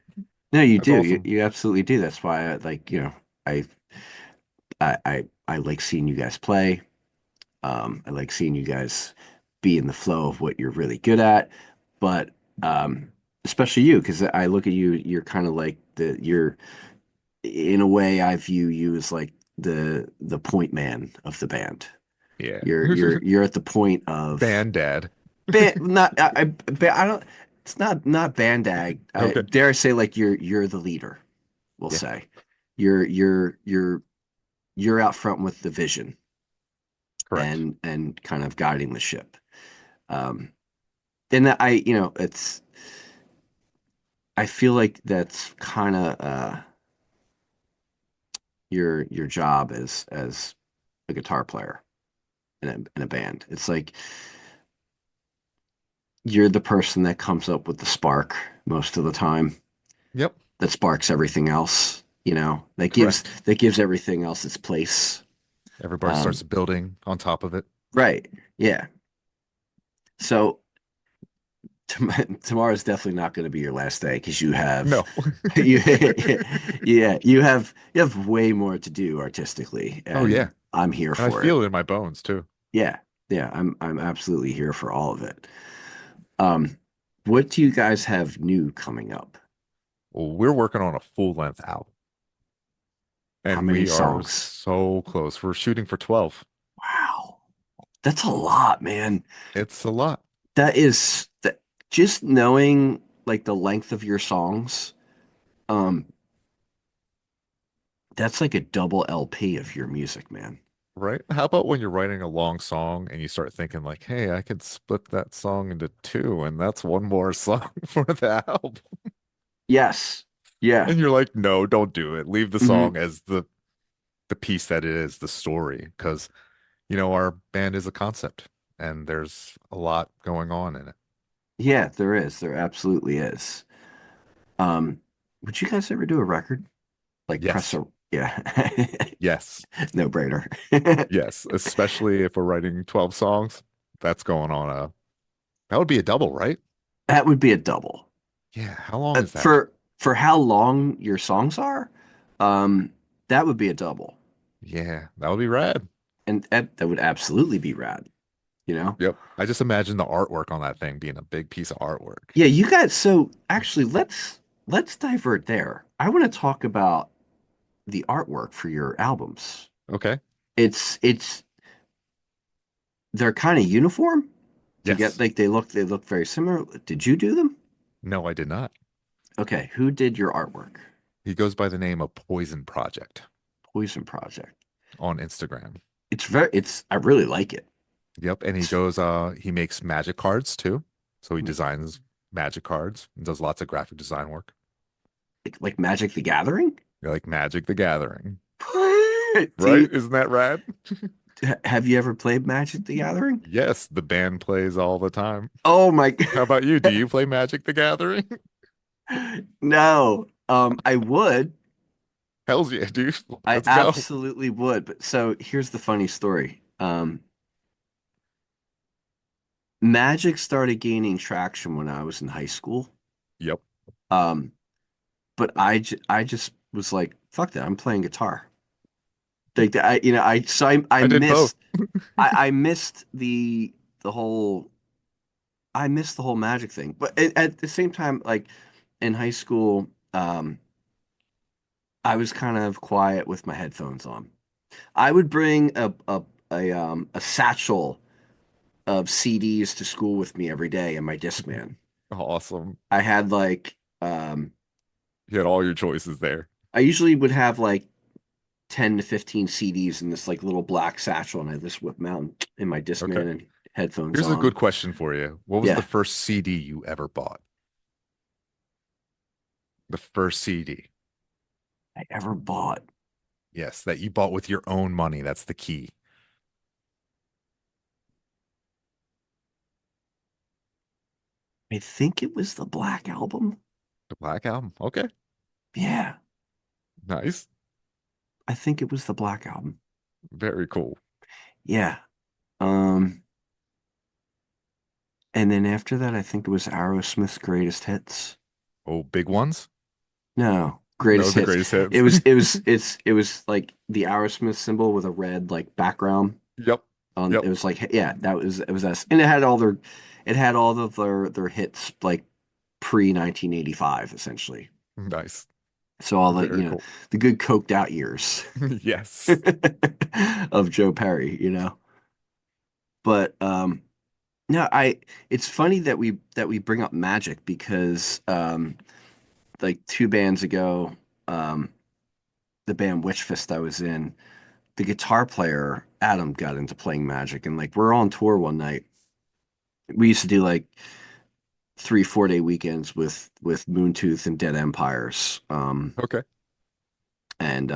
No, you That's do. You awesome. you absolutely do. That's why I like, I I like seeing you guys play. I like seeing you guys be in the flow of what you're really good at. But especially you, because I look at you, you're kind of like you're in a way I view you as like the point man of the band. Yeah. You're at the point of Band dad. not I don't it's not bandag. I Okay. dare I say like you're the leader, we'll Yeah, say. You're you're out front with the vision correct. and kind of guiding the ship. Um, and that it's I feel like that's kind of your job as a guitar player in a band. It's like you're the person that comes up with the spark most of the time Yep, that sparks everything else, correct. that gives everything else its place. Everybody Um, starts building on top of it. right. Yeah. So tomorrow's definitely not going to be your last day because you have No. you yeah, you have way more to do artistically Oh and yeah. I'm here And I for it. feel it in my bones too. Yeah. Yeah, I'm absolutely here for all of it. Um, what do you guys have new coming up? Well, we're working on a full length album How and many we are songs? so close. We're shooting for 12. Wow. That's a lot, man. It's a lot. That just knowing like the length of your songs, um, that's like a double LP of your music, man. Right? How about when you're writing a long song and you start thinking like, hey, I could split that song into two and that's one more song for the album. Yes. Yeah. And you're like, no, don't do it. Leave the Hmm. song as the piece that it is, the story, because our band is a concept and there's a lot going on in it. Yeah, there is. There absolutely is. Um, would you guys ever do a record? Like press Yes. a, yeah. Yes. No brainer. Yes. Especially if we're writing 12 songs, that's going on that would be a double, right? That would be a double. Yeah. How long is that? For how long your songs are, um, that would be a double. Yeah, that would be rad. And that would absolutely be rad, you know? Yep. I just imagine the artwork on that thing being a big piece of artwork. Yeah, you got so actually let's divert there. I want to talk about the artwork for your albums. Okay. It's they're kind of uniform to get Yes. like they look very similar. Did you do them? No, I did not. Okay, who did your artwork? He goes by the name of Poison Project Poison Project. on Instagram. It's I really like it. Yep. And It's he makes magic cards too. So he designs magic cards and does lots of graphic design work. like Magic the Gathering. Like Magic the Gathering, Do right? you Isn't that rad? have you ever played Magic the Gathering? Yes, the band plays all the time. Oh my How about you? Do God. you play Magic the Gathering? No. I would. Hells yeah, dude. I Let's go. absolutely would. But so here's the funny story. Magic started gaining traction when I was in high school. Yep. Um, but I just was like, fuck that. I'm playing guitar. Like I I did both. missed I missed the whole I missed the whole Magic thing. But at the same time, like in high school, I was kind of quiet with my headphones on. I would bring a satchel of CDs to school with me every day in my Discman. Awesome. I had You had all your choices there. I usually would have like 10 to 15 CDs in this like little black satchel, and I just whip them out in my Okay. Discman and headphones Here's a good on. question for you. What was the Yeah, first CD you ever bought? The first CD. I ever bought. Yes, that you bought with your own money. That's the key. I think it was the Black Album. The Black Album. Okay. Yeah, Nice. I think it was the Black Album. Very cool. Yeah. Um, and then after that, I think it was Aerosmith's Greatest Hits. Oh, big ones? No, No, Greatest the Hits. greatest It hits. was it was it was like the Aerosmith symbol with a red like background. Yep. On Yep. it was like yeah, that was it was us, and it had all of their hits like pre 1985 essentially. Nice. So all the Very cool. the good coked out years Yes. of Joe Perry, But no, I it's funny that we bring up Magic because like two bands ago, um the band Witchfist I was in, the guitar player Adam got into playing Magic, and like we're on tour one night. We used to do like 3 4 day weekends with Moontooth and Dead Empires. Okay. And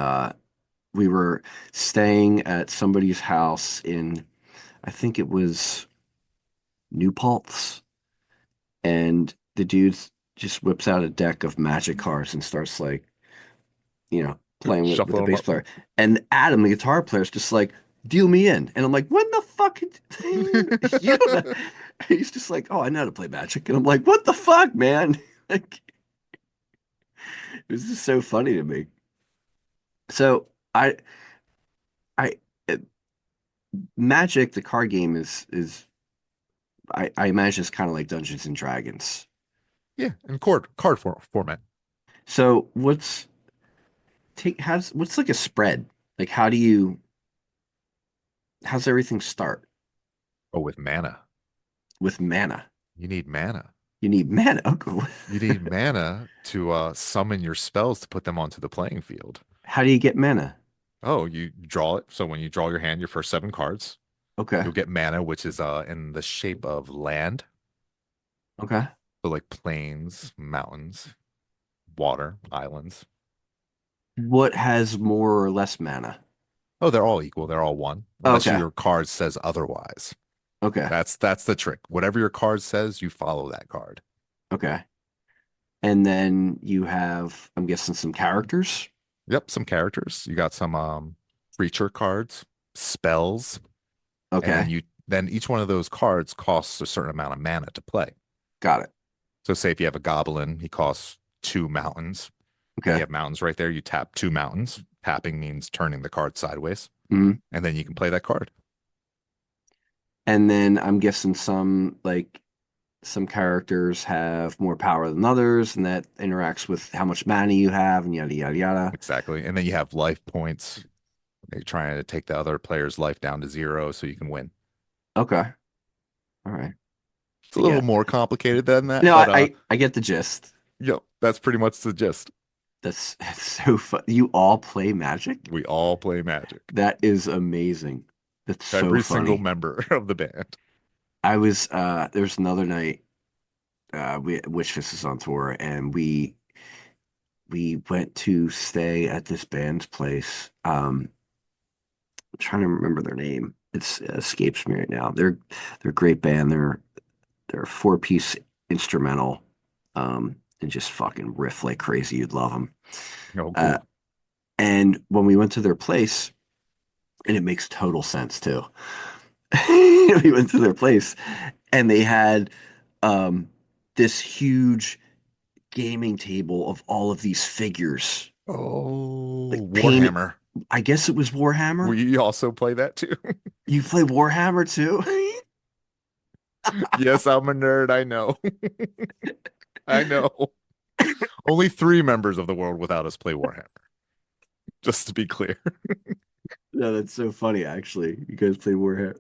we were staying at somebody's house in, I think it was New Paltz, and the dude just whips out a deck of Magic cards and starts like, playing with Shuffle the them bass up. player. And Adam, the guitar player, is just like, deal me in. And I'm like, what the fuck? You don't know. He's just like, oh, I know how to play Magic. And I'm like, what the fuck, man? Like, it was just so funny to me. So I, uh, Magic, the card game I imagine it's kind of like Dungeons and Dragons. Yeah, and card format. So what's like a spread? Like how's everything start Oh, with mana. with mana? You need mana. You need mana. Okay. You need mana to summon your spells to put them onto the playing field. How do you get mana? Oh, you draw it. So when you draw your hand, your first 7 cards, Okay. you'll get mana, which is in the shape of land. Okay. So like plains, mountains, water, islands. What has more or less mana? Oh, they're all equal. They're all one, unless Okay. your card says otherwise. Okay. That's the trick. Whatever your card says, you follow that card. Okay. And then you have, I'm guessing, some characters. Yep, some characters. You got some creature cards, spells, and Okay. then each one of those cards costs a certain amount of mana to play. Got it. So say if you have a goblin, he costs 2 mountains. And you Okay. have mountains right there. You tap 2 mountains. Tapping means turning the card sideways, Mhm. and then you can play that card. And then I'm guessing some characters have more power than others, and that interacts with how much mana you have, and yada yada yada. Exactly. And then you have life points. They're trying to take the other player's life down to 0 so you can win. Okay. All right. It's a Yeah. little more complicated than that, No, but I get the gist. yep, that's pretty much the gist. That's so fun. You all play Magic? We all play Magic. That is amazing. That's so Every single funny. member of the band. I was there's another night we Witchfist is on tour, and we went to stay at this band's place. I'm trying to remember their name. It escapes me right now. They're a great band. They're a 4 piece instrumental, and just fucking riff like crazy. You'd love them. Oh, Uh, cool. and when we went to their place, and it makes total sense too. We went to their place, and they had um, this huge gaming table of all of these figures, Oh, like painted. Warhammer. I guess it was Warhammer. We also play that too. You play Warhammer too? Yes, I'm a nerd. I know. I know. Only 3 members of the world without us play Warhammer. Just to be clear. No, that's so funny. Actually, you guys play Warhammer.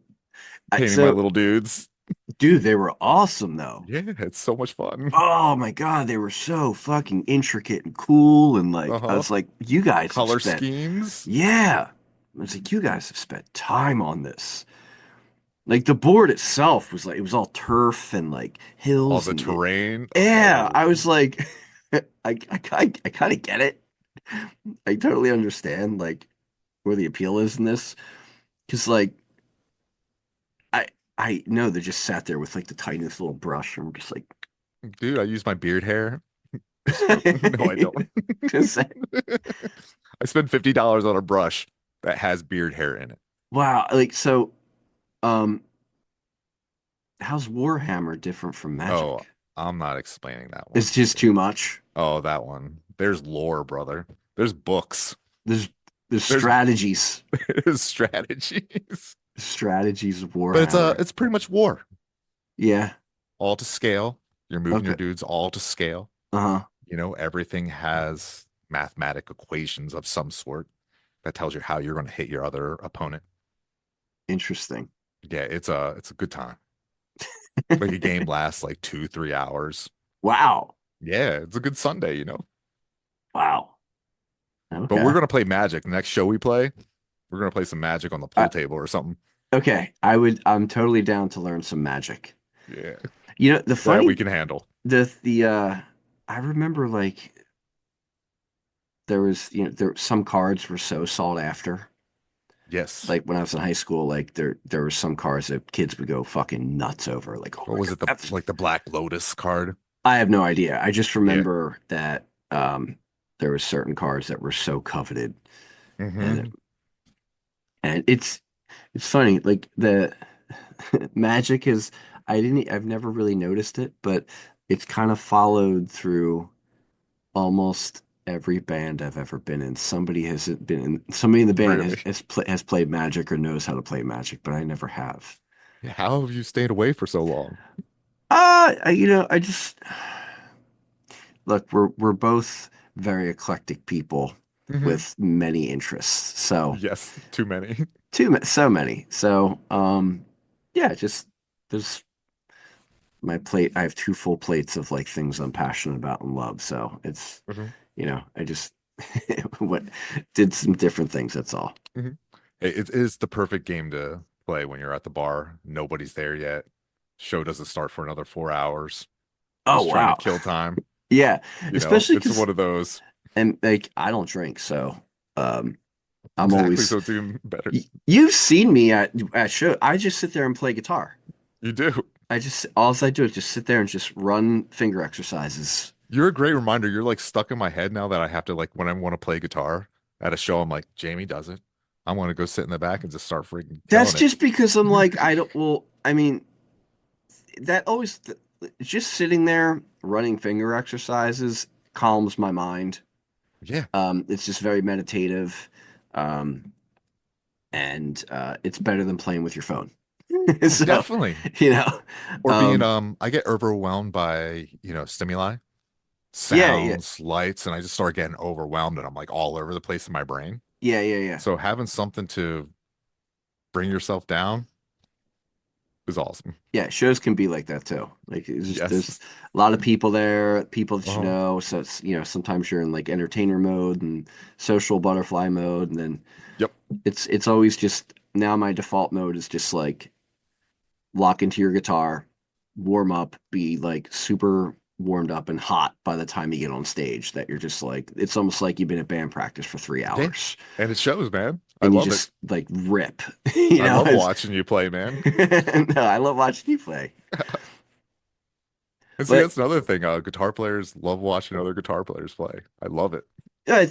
Painting my So little dudes. Dude, they were awesome though. Yeah, it's so much fun. Oh my God, they were so fucking intricate and cool. And like, I Uh-huh. was like, you guys have Color spent, schemes, yeah. I was like, you guys have spent time on this. Like the board itself was like, it was all turf and like all hills the and terrain. yeah, Oh, I was like, I kind of get it. I totally understand like where the appeal is in this. Because like, I, I know they just sat there with like the tiniest little brush and we're just like, dude, I use my beard hair. Just joking. No, I don't. just I spent $50 on a brush that has beard hair in it. wow. Like, so, um, how's Warhammer different from Oh, Magic? I'm not explaining that It's one. just too much. Oh, that one. There's lore, brother. There's books. There's there's There's strategies, there's strategies. strategies of But Warhammer. it's pretty much war. Yeah. All to scale. You're moving your Okay. dudes all to scale. Uh-huh. Everything has mathematic equations of some sort that tells you how you're going to hit your other opponent. Interesting. Yeah, it's a good time. Like a game lasts like 2, 3 hours. Wow. Yeah, it's a good Sunday. Wow. But we're Okay. gonna play Magic. The next show we play, we're gonna play some Magic on the Uh, pool table or something. okay. I'm totally down to learn some Magic. Yeah, You know, the that we funny can handle. the I remember like there was, there some cards were so sought after. Yes. Like when I was in high school, like there were some cars that kids would go fucking nuts over. Like, oh What my was God, it? The that's like the Black Lotus card. I have no idea. I just Yeah. remember that there were certain cars that were so coveted and Hmm. and it's funny, like the Magic is I've never really noticed it, but it's kind of followed through almost every band I've ever been in. Somebody in the band Really? has played Magic or knows how to play Magic, but I never have. How have you stayed away for so long? I just look, we're both very eclectic people Hmm. with many interests. So Yes, too many. so many. So yeah, just there's my plate. I have two full plates of like things I'm passionate about and love. So it's Hmm. I just what did some different things. That's all. Hmm. It is the perfect game to play when you're at the bar. Nobody's there yet. Show doesn't start for another 4 hours. Oh Just trying to wow, kill time. yeah, especially It's because one of those. and like I don't drink, so um I'm Exactly. always So it's even better. you've seen me at show. I just sit there and play guitar. You do. All I do is just sit there and just run finger exercises. You're a great reminder. You're like stuck in my head now that I have to like when I want to play guitar at a show, I'm like, Jamie does it. I want to go sit in the back and just start freaking That's killing it. just because I'm like, I don't, well, I mean, that always, just sitting there running finger exercises calms my mind. Yeah, It's just very meditative. Um, and it's better than playing with your phone. So, definitely. you know, Or being um, I get overwhelmed by, stimuli, yeah, yeah, sounds, lights, and I just start getting overwhelmed and I'm like all over the place in my brain. yeah, yeah, yeah. So having something to bring yourself down is awesome. Yeah, shows can be like that too. Like there's Yes. a lot of people there, people that you Uh-huh. know. So it's sometimes you're in like entertainer mode and social butterfly mode, and then Yep. it's always just now my default mode is just like lock into your guitar, warm up, be like super warmed up and hot by the time you get on stage. That you're just like it's almost like you've been at band practice for three Yeah. hours And it shows, man. I and you love it. just like rip. I love It's watching you play, man. no, I love watching you play, And see, but that's another thing. Guitar players love watching other guitar players play. I love it. yeah,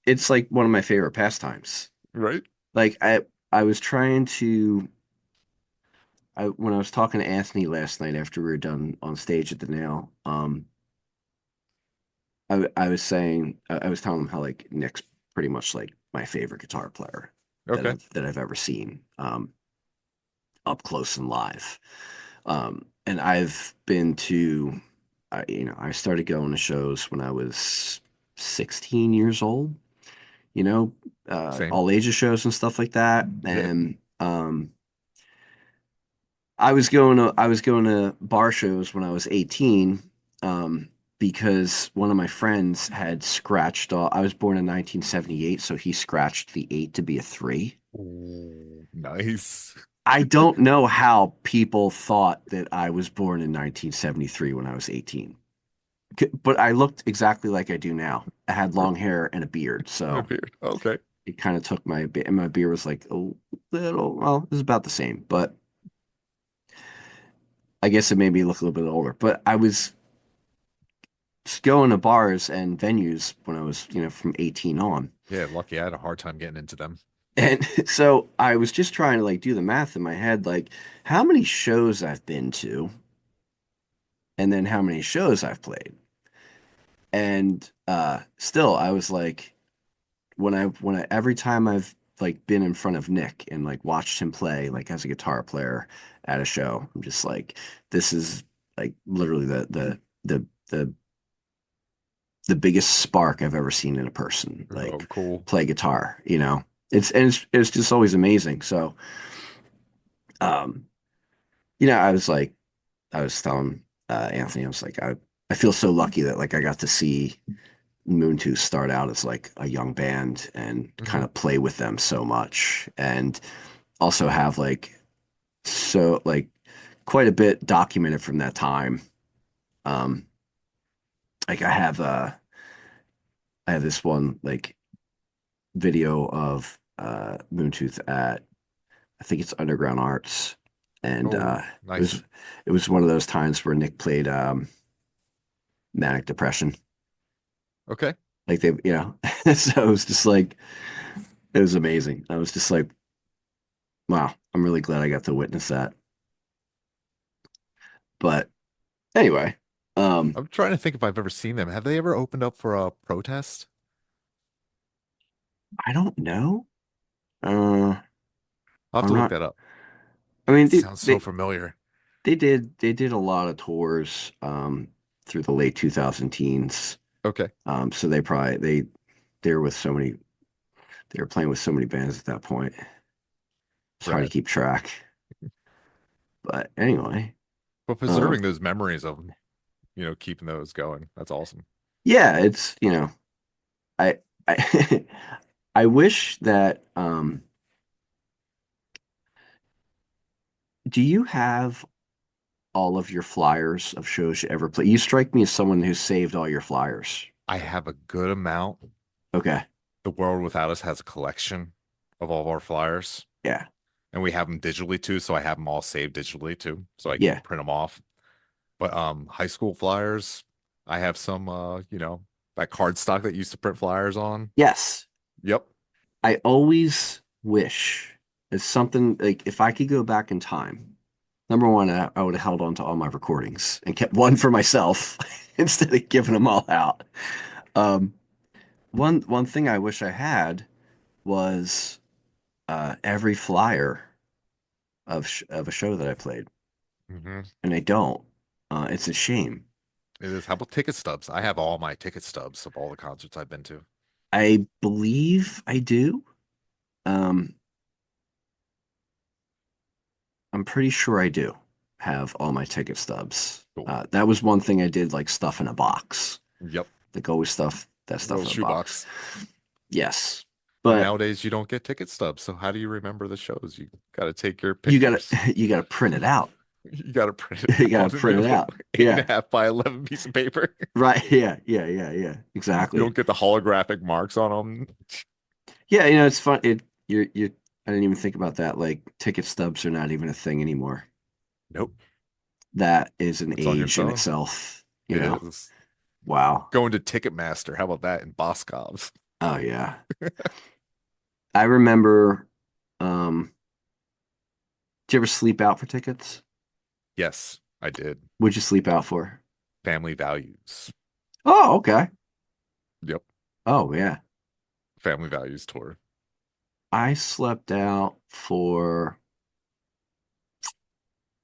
it's like one of my favorite pastimes. Right? Like I was trying to when I was talking to Anthony last night after we were done on stage at the Nail, I was saying I was telling him how like Nick's pretty much like my favorite guitar player Okay. that I've ever seen up close and live. And I've been to I started going to shows when I was 16 years old, you know, Same. all ages shows and stuff like that. Yeah. And I was going to bar shows when I was 18, um, because one of my friends had scratched all. I was born in 1978, so he scratched the 8 to be a 3. Ooh, nice. I don't know how people thought that I was born in 1973 when I was 18. But I looked exactly like I do now. I had long hair and a beard, And a so beard. Okay. it kind of took and my beard was like a little, well, it was about the same, but I guess it made me look a little bit older. But I was going to bars and venues when I was, from 18 on. Yeah, lucky I had a hard time getting into them. And so I was just trying to like do the math in my head, like how many shows I've been to and then how many shows I've played. And still I was like every time I've like been in front of Nick and like watched him play like as a guitar player at a show, I'm just like this is like literally the biggest spark I've ever seen in a person Oh, like cool. play guitar, you know. It's just always amazing. So, um, I was telling Anthony, I was like, I feel so lucky that like I got to see Moontooth start out as like a young band and kind Hmm. of play with them so much, and also have like so like quite a bit documented from that time. Um, like I have this one like video of Moontooth at I think it's Underground Arts, and Oh, it was nice. it was one of those times where Nick played Manic Depression, Okay. like they, so it was just like it was amazing. I was just like, wow, I'm really glad I got to witness that. But anyway, um, I'm trying to think if I've ever seen them. Have they ever opened up for a protest? I don't know. Uh, I'll have I'm to look not. that up. I mean, It sounds so familiar. they did a lot of tours through the late 2000 teens. Okay. So they were with so many they were playing with so many bands at that point. It's hard to Rad. keep track. But anyway, But um, preserving those memories of, keeping those going. That's awesome. yeah, it's I I I wish that do you have all of your flyers of shows you ever play? You strike me as someone who's saved all your flyers. I have a good amount. Okay. The World Without Us has a collection of all of our flyers, Yeah. and we have them digitally too. So I have them all saved digitally too, so I can Yeah. print them off. But high school flyers, I have some that card stock that used to print flyers on. Yes. Yep. I always wish it's something like if I could go back in time, number one, I would have held on to all my recordings and kept one for myself instead of giving them all out. Um, one thing I wish I had was every flyer of a show that I played, Hmm. and I don't. It's a shame. It is. How about ticket stubs? I have all my ticket stubs of all the concerts I've been to. I believe I do. Um, I'm pretty sure I do have all my ticket stubs. Cool. That was one thing I did, like stuff in a box. Yep. Like always stuff that Little stuff in a box. shoebox. Yes, But but nowadays you don't get ticket stubs. So how do you remember the shows? You got to take your you gotta pictures. you gotta print it out. You got to print it You gotta out in print it a out. eight and Yeah, a half by 11 piece of paper. right. Yeah, yeah, yeah, yeah. You Exactly. don't get the holographic marks on them. Yeah, it's fun. You're. I didn't even think about that. Like ticket stubs are not even a thing anymore. Nope. That is an It's on your age in phone. itself. It is. Wow. Going to Ticketmaster. How about that in Boscov's? Oh yeah. I remember. Did you ever sleep out for tickets? Yes, I did. What'd you sleep out for? Family Values. Oh, okay. Yep. Oh yeah. Family Values tour. I slept out for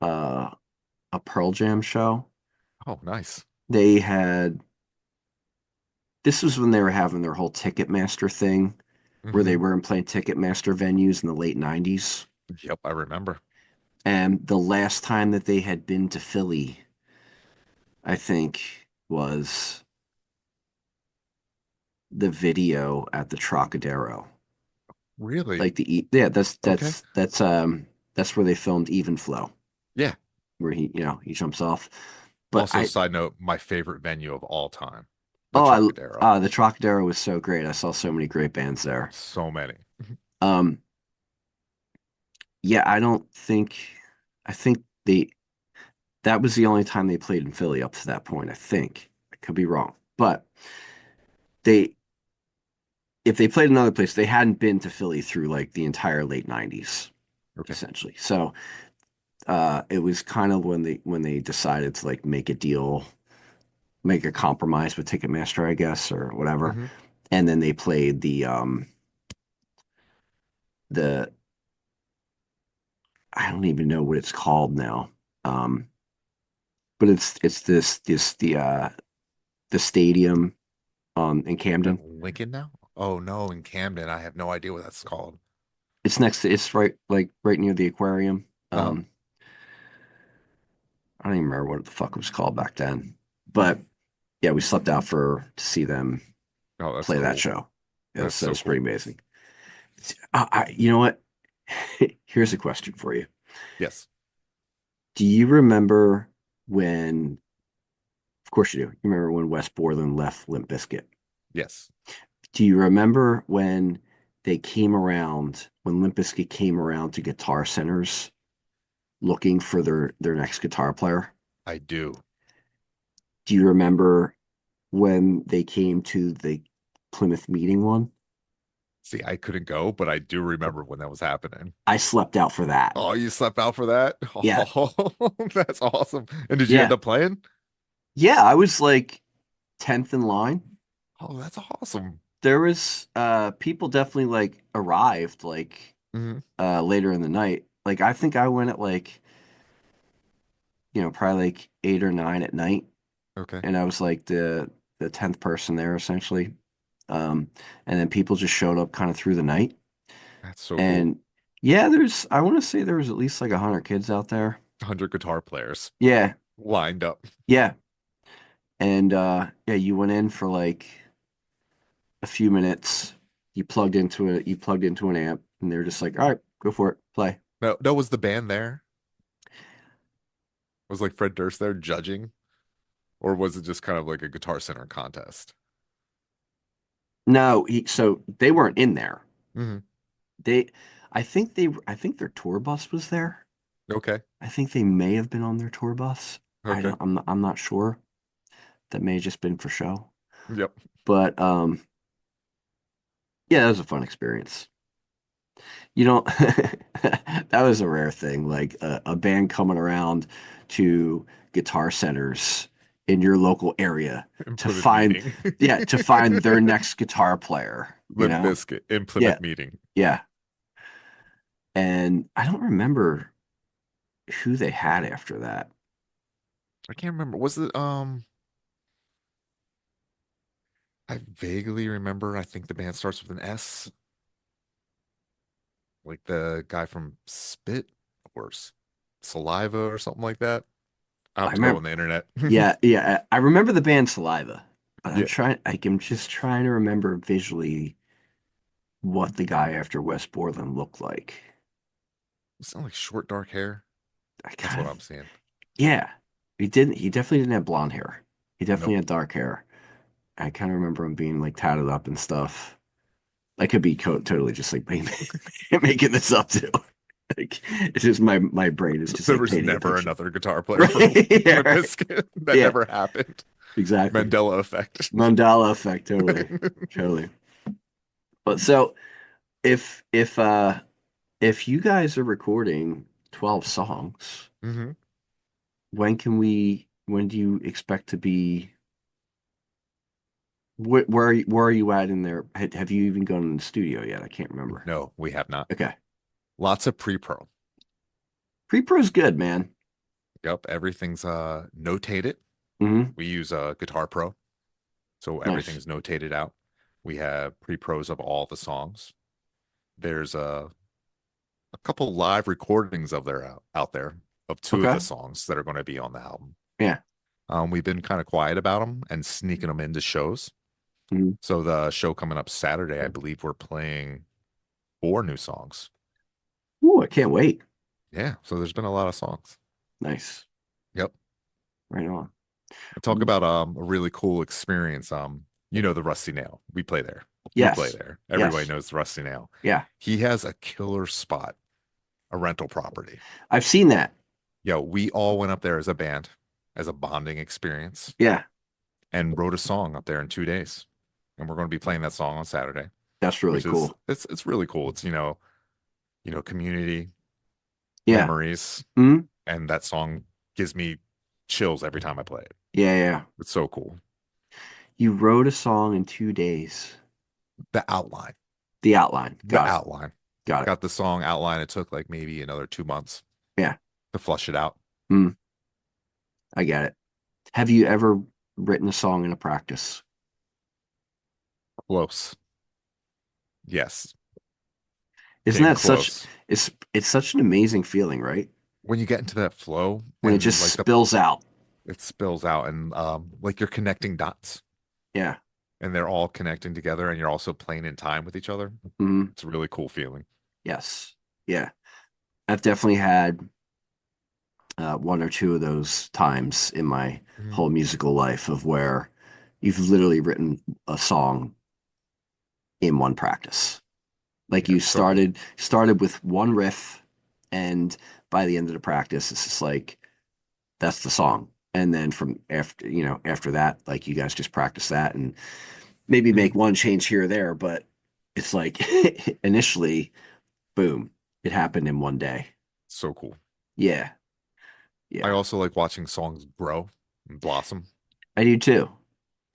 uh a Pearl Jam show. Oh, nice. They had this was when they were having their whole Ticketmaster thing where they Hmm. were playing Ticketmaster venues in the late 90s. Yep, I remember. And the last time that they had been to Philly, I think, was the video at the Trocadero. Really? Like yeah, Okay. that's where they filmed Even Flow, Yeah. where he jumps off. But Also, I side note, my favorite venue of all time, the oh Trocadero. the Trocadero was so great. I saw so many great bands there. So many. Um yeah, I think that was the only time they played in Philly up to that point, I think. I could be wrong. But they if they played another place, they hadn't been to Philly through like the entire late 90s, Okay. essentially. So it was kind of when they decided to like make a deal, make a compromise with Ticketmaster, I guess, or whatever. Hmm. And then they played the I don't even know what it's called now. Um, but it's the stadium in Is that Camden. Lincoln now? Oh no, in Camden. I have no idea what that's called. It's right near the aquarium. Uh-huh. I don't even remember what the fuck it was called back then. But yeah, we slept out for to see them Oh, that's play that cool. show. That's So so it's pretty cool. amazing. You know what? Here's a question for you. Yes. Do you remember when, of course you do, you remember when Wes Borland left Limp Bizkit? Yes. Do you remember when when Limp Bizkit came around to Guitar Centers looking for their next guitar player? I do. Do you remember when they came to the Plymouth meeting one? See, I couldn't go, but I do remember when that was happening. I slept out for that. Oh, you slept out for that? Yeah. Oh, that's awesome. And did you end Yeah. up playing? Yeah, I was like 10th in line. Oh, that's awesome. There was people definitely like arrived like Hmm. later in the night. Like I think I went at like, probably like 8 or 9 at night, Okay. and I was like the 10th person there essentially. And then people just showed up kind of through the night. That's so cool. And yeah, I want to say there was at least like 100 kids out there. 100 guitar players Yeah. lined up. Yeah. And yeah, you went in for like a few minutes. You plugged into an amp, and they're just like, "All right, go for it, play." No, no, was the band there? Was like Fred Durst there judging? Or was it just kind of like a Guitar Center contest? No, so they weren't in there. Hmm. They, I think their tour bus was there. Okay. I think they may have been on their tour bus. Okay. I'm not sure. That may have just been for show. Yep. But yeah, that was a fun experience. You know, that was a rare thing, like a band coming around to guitar centers in your local area In to Plymouth find, meeting. yeah, to find their next guitar player, you Limp know? Bizkit in Yeah, Plymouth meeting. yeah. And I don't remember who they had after that. I can't remember. Was it I vaguely remember. I think the band starts with an S, like the guy from Spit or Saliva or something like that. I I have to go remember, on the internet. yeah, yeah. I remember the band Saliva, but Yeah. I'm just trying to remember visually what the guy after Wes Borland looked like. Sound like short dark hair. I That's kind what of I'm seeing. Yeah, he definitely didn't have blonde hair. He definitely Nope. had dark hair. I kind of remember him being like tatted up and stuff. I could be totally just like making this up too. Like it's just my brain is just There like was painting a never picture. another guitar player Right? from Yeah, Limp right. Bizkit. That Yeah, never happened. exactly. Mandela effect. Mandala effect, totally. Totally. But so if you guys are recording 12 songs, Hmm. when do you expect to be where are you at in there? Have you even gone in the studio yet? I can't remember. No, we have not. Okay. Lots of pre-pro. Pre-pro's good, man. Yep, everything's notated. Hmm. We use Guitar Pro, so Nice. everything's notated out. We have pre-pros of all the songs. There's a couple live recordings of their out there of two of Okay. the songs that are going to be on the album. Yeah. We've been kind of quiet about them and sneaking them into shows. Mhm. So the show coming up Saturday, I believe we're playing four new songs. Ooh, I can't wait. Yeah, so there's been a lot of songs. Nice. Yep. Right on. Talk about a really cool experience. The Rusty Nail. We play there. You play Yes. there. Everybody Yes. knows the Rusty Nail. Yeah. He has a killer spot, a rental property. I've seen that. Yo, we all went up there as a band, as a bonding experience, Yeah. and wrote a song up there in 2 days. And we're going to be playing that song on Saturday, That's really which is cool. it's really cool. It's community Yeah. memories, Hmm. and that song gives me chills every time I play it. Yeah, yeah. It's so cool. You wrote a song in 2 days. The outline, The outline. the Got it. outline. Got it. Got the song outline. It took like maybe another 2 months Yeah. to flush it out. Hmm. I get it. Have you ever written a song in a practice? Close. Yes. Isn't Came that such close. it's such an amazing feeling, right? When you get into that flow When it and just like spills out. it spills out and like you're connecting dots Yeah. and they're all connecting together and you're also playing in time with each other. Hmm. It's a really cool feeling. Yes. Yeah. I've definitely had one or two of those times in my Mhm. whole musical life of where you've literally written a song in one practice. Like Yeah, you it's so cool. started with one riff, and by the end of the practice, it's just like that's the song. And then from after that, like you guys just practice that and maybe make Mhm. one change here or there, but it's like initially, boom, it happened in one day. So cool. Yeah, I yeah, also like watching songs grow and blossom, I do too.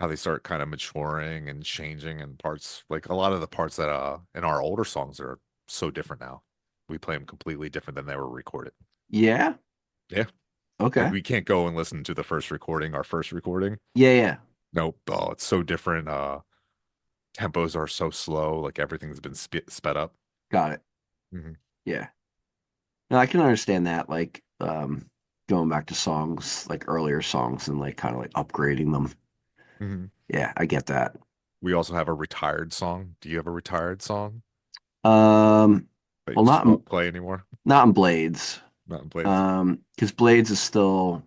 how they start kind of maturing and changing and parts like a lot of the parts that in our older songs are so different now. We play them completely different than they were recorded. Yeah, Yeah. Like okay, we can't go and listen to the first recording, our first recording. yeah, yeah, Nope. Oh, it's so different. Tempos are so slow, like everything's been sped up. got it. Hmm. Yeah, no, I can understand that. Like, going back to songs, like earlier songs, and like kind of like upgrading them. Hmm. Yeah, I get that. We also have a retired song. Do you have a retired song Um, that you well, just won't play anymore? not in Blades. Not in Blades. Because Blades is still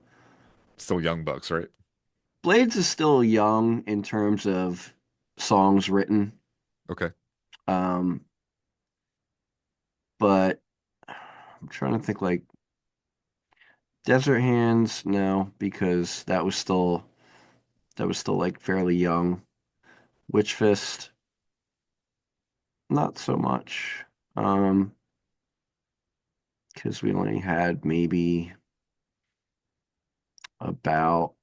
Still Young Bucks, right? young in terms of songs written. Okay. Um, but I'm trying to think like Desert Hands, no, because that was still like fairly young. Witch Fist, not so much. Um, because we only had maybe about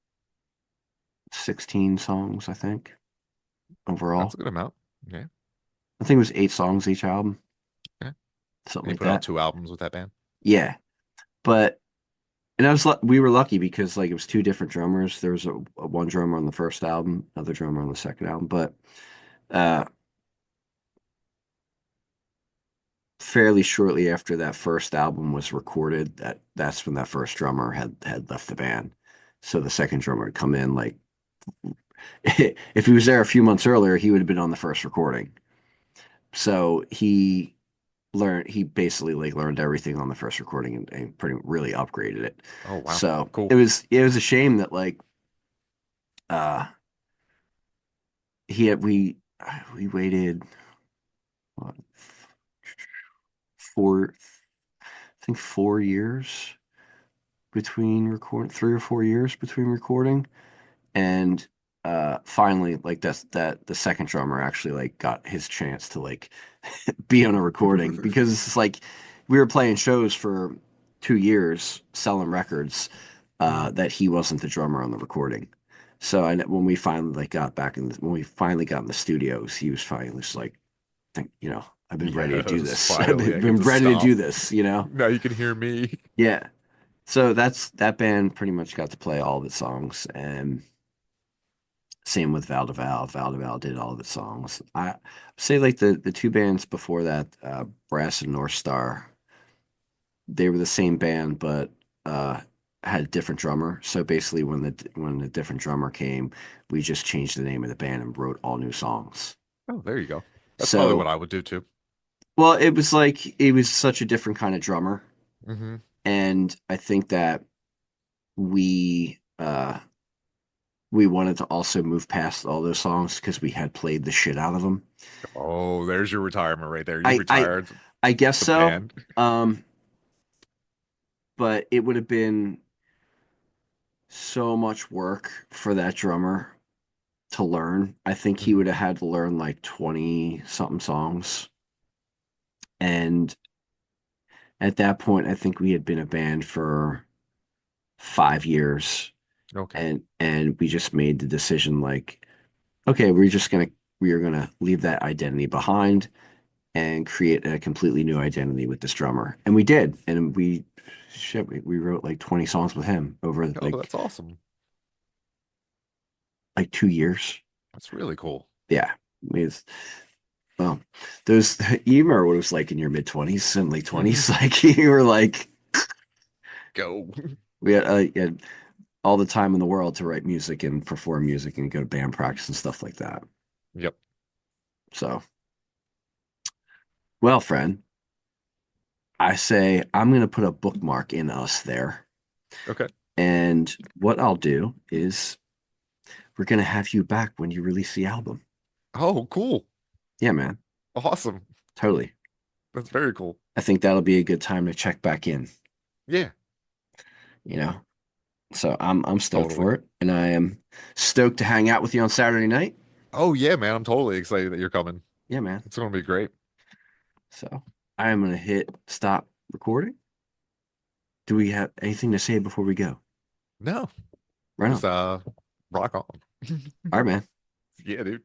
16 songs, I think, That's overall. a good amount. Yeah. I think it was 8 songs each album, Yeah. something And you like put out that. 2 albums with that band? Yeah, but and we were lucky because like it was two different drummers. There was a one drummer on the first album, another drummer on the second album, but uh fairly shortly after that first album was recorded, that's when that first drummer had left the band. So the second drummer had come in like if he was there a few months earlier, he would have been on the first recording. So he basically like learned everything on the first recording and pretty really upgraded it. Oh, wow. So Cool. it was a shame that like uh he had we waited what, four I think 4 years between record 3 or 4 years between recording and finally like that the second drummer actually like got his chance to like be on a recording because it's like we were playing shows for 2 years selling records Mhm. that he wasn't the drummer on the recording. So when we finally like got back in when we finally got in the studios, he was finally just like, think, I've been ready to do Yes, this. I've finally, I get been to ready to do stomp. this. Now you can hear me. Yeah. So that band pretty much got to play all of its songs, and same with Val de Val. Val de Val did all of its songs. I say like the two bands before that, Brass and North Star. they were the same band, but uh, had a different drummer. So basically, when the different drummer came, we just changed the name of the band and wrote all new songs. Oh, there you go. That's probably what So, I would do too. well, it was like it was such a different kind of drummer, Hmm. and I think that we wanted to also move past all those songs because we had played the shit out of them. Oh, there's your retirement right there. You I I retired I guess the so. band. Um, but it would have been so much work for that drummer to learn. I think he would Hmm. have had to learn like 20 something songs. And at that point, I think we had been a band for 5 years. Okay. And we just made the decision like, okay, we are gonna leave that identity behind and create a completely new identity with this drummer. And we did. And we wrote like 20 songs with him over Oh, that's awesome. like 2 years. That's really cool. Yeah. It's, well, those you remember what it was like in your mid 20s and late 20s. Like you were like Go. you had all the time in the world to write music and perform music and go to band practice and stuff like that. Yep. So, well, friend, I say I'm gonna put a bookmark in us there. Okay. And what I'll do is we're gonna have you back when you release the album. Oh, cool. Yeah, man. Awesome. Totally. That's very cool. I think that'll be a good time to check back in, Yeah, you know. So I'm stoked totally. for it. And I am stoked to hang out with you on Saturday night. Oh, yeah, man. I'm totally excited that you're coming. Yeah, man. It's going to be great. So I am gonna hit stop recording. Do we have anything to say before we go? No, Right just on. rock on. All right, man. Yeah, dude.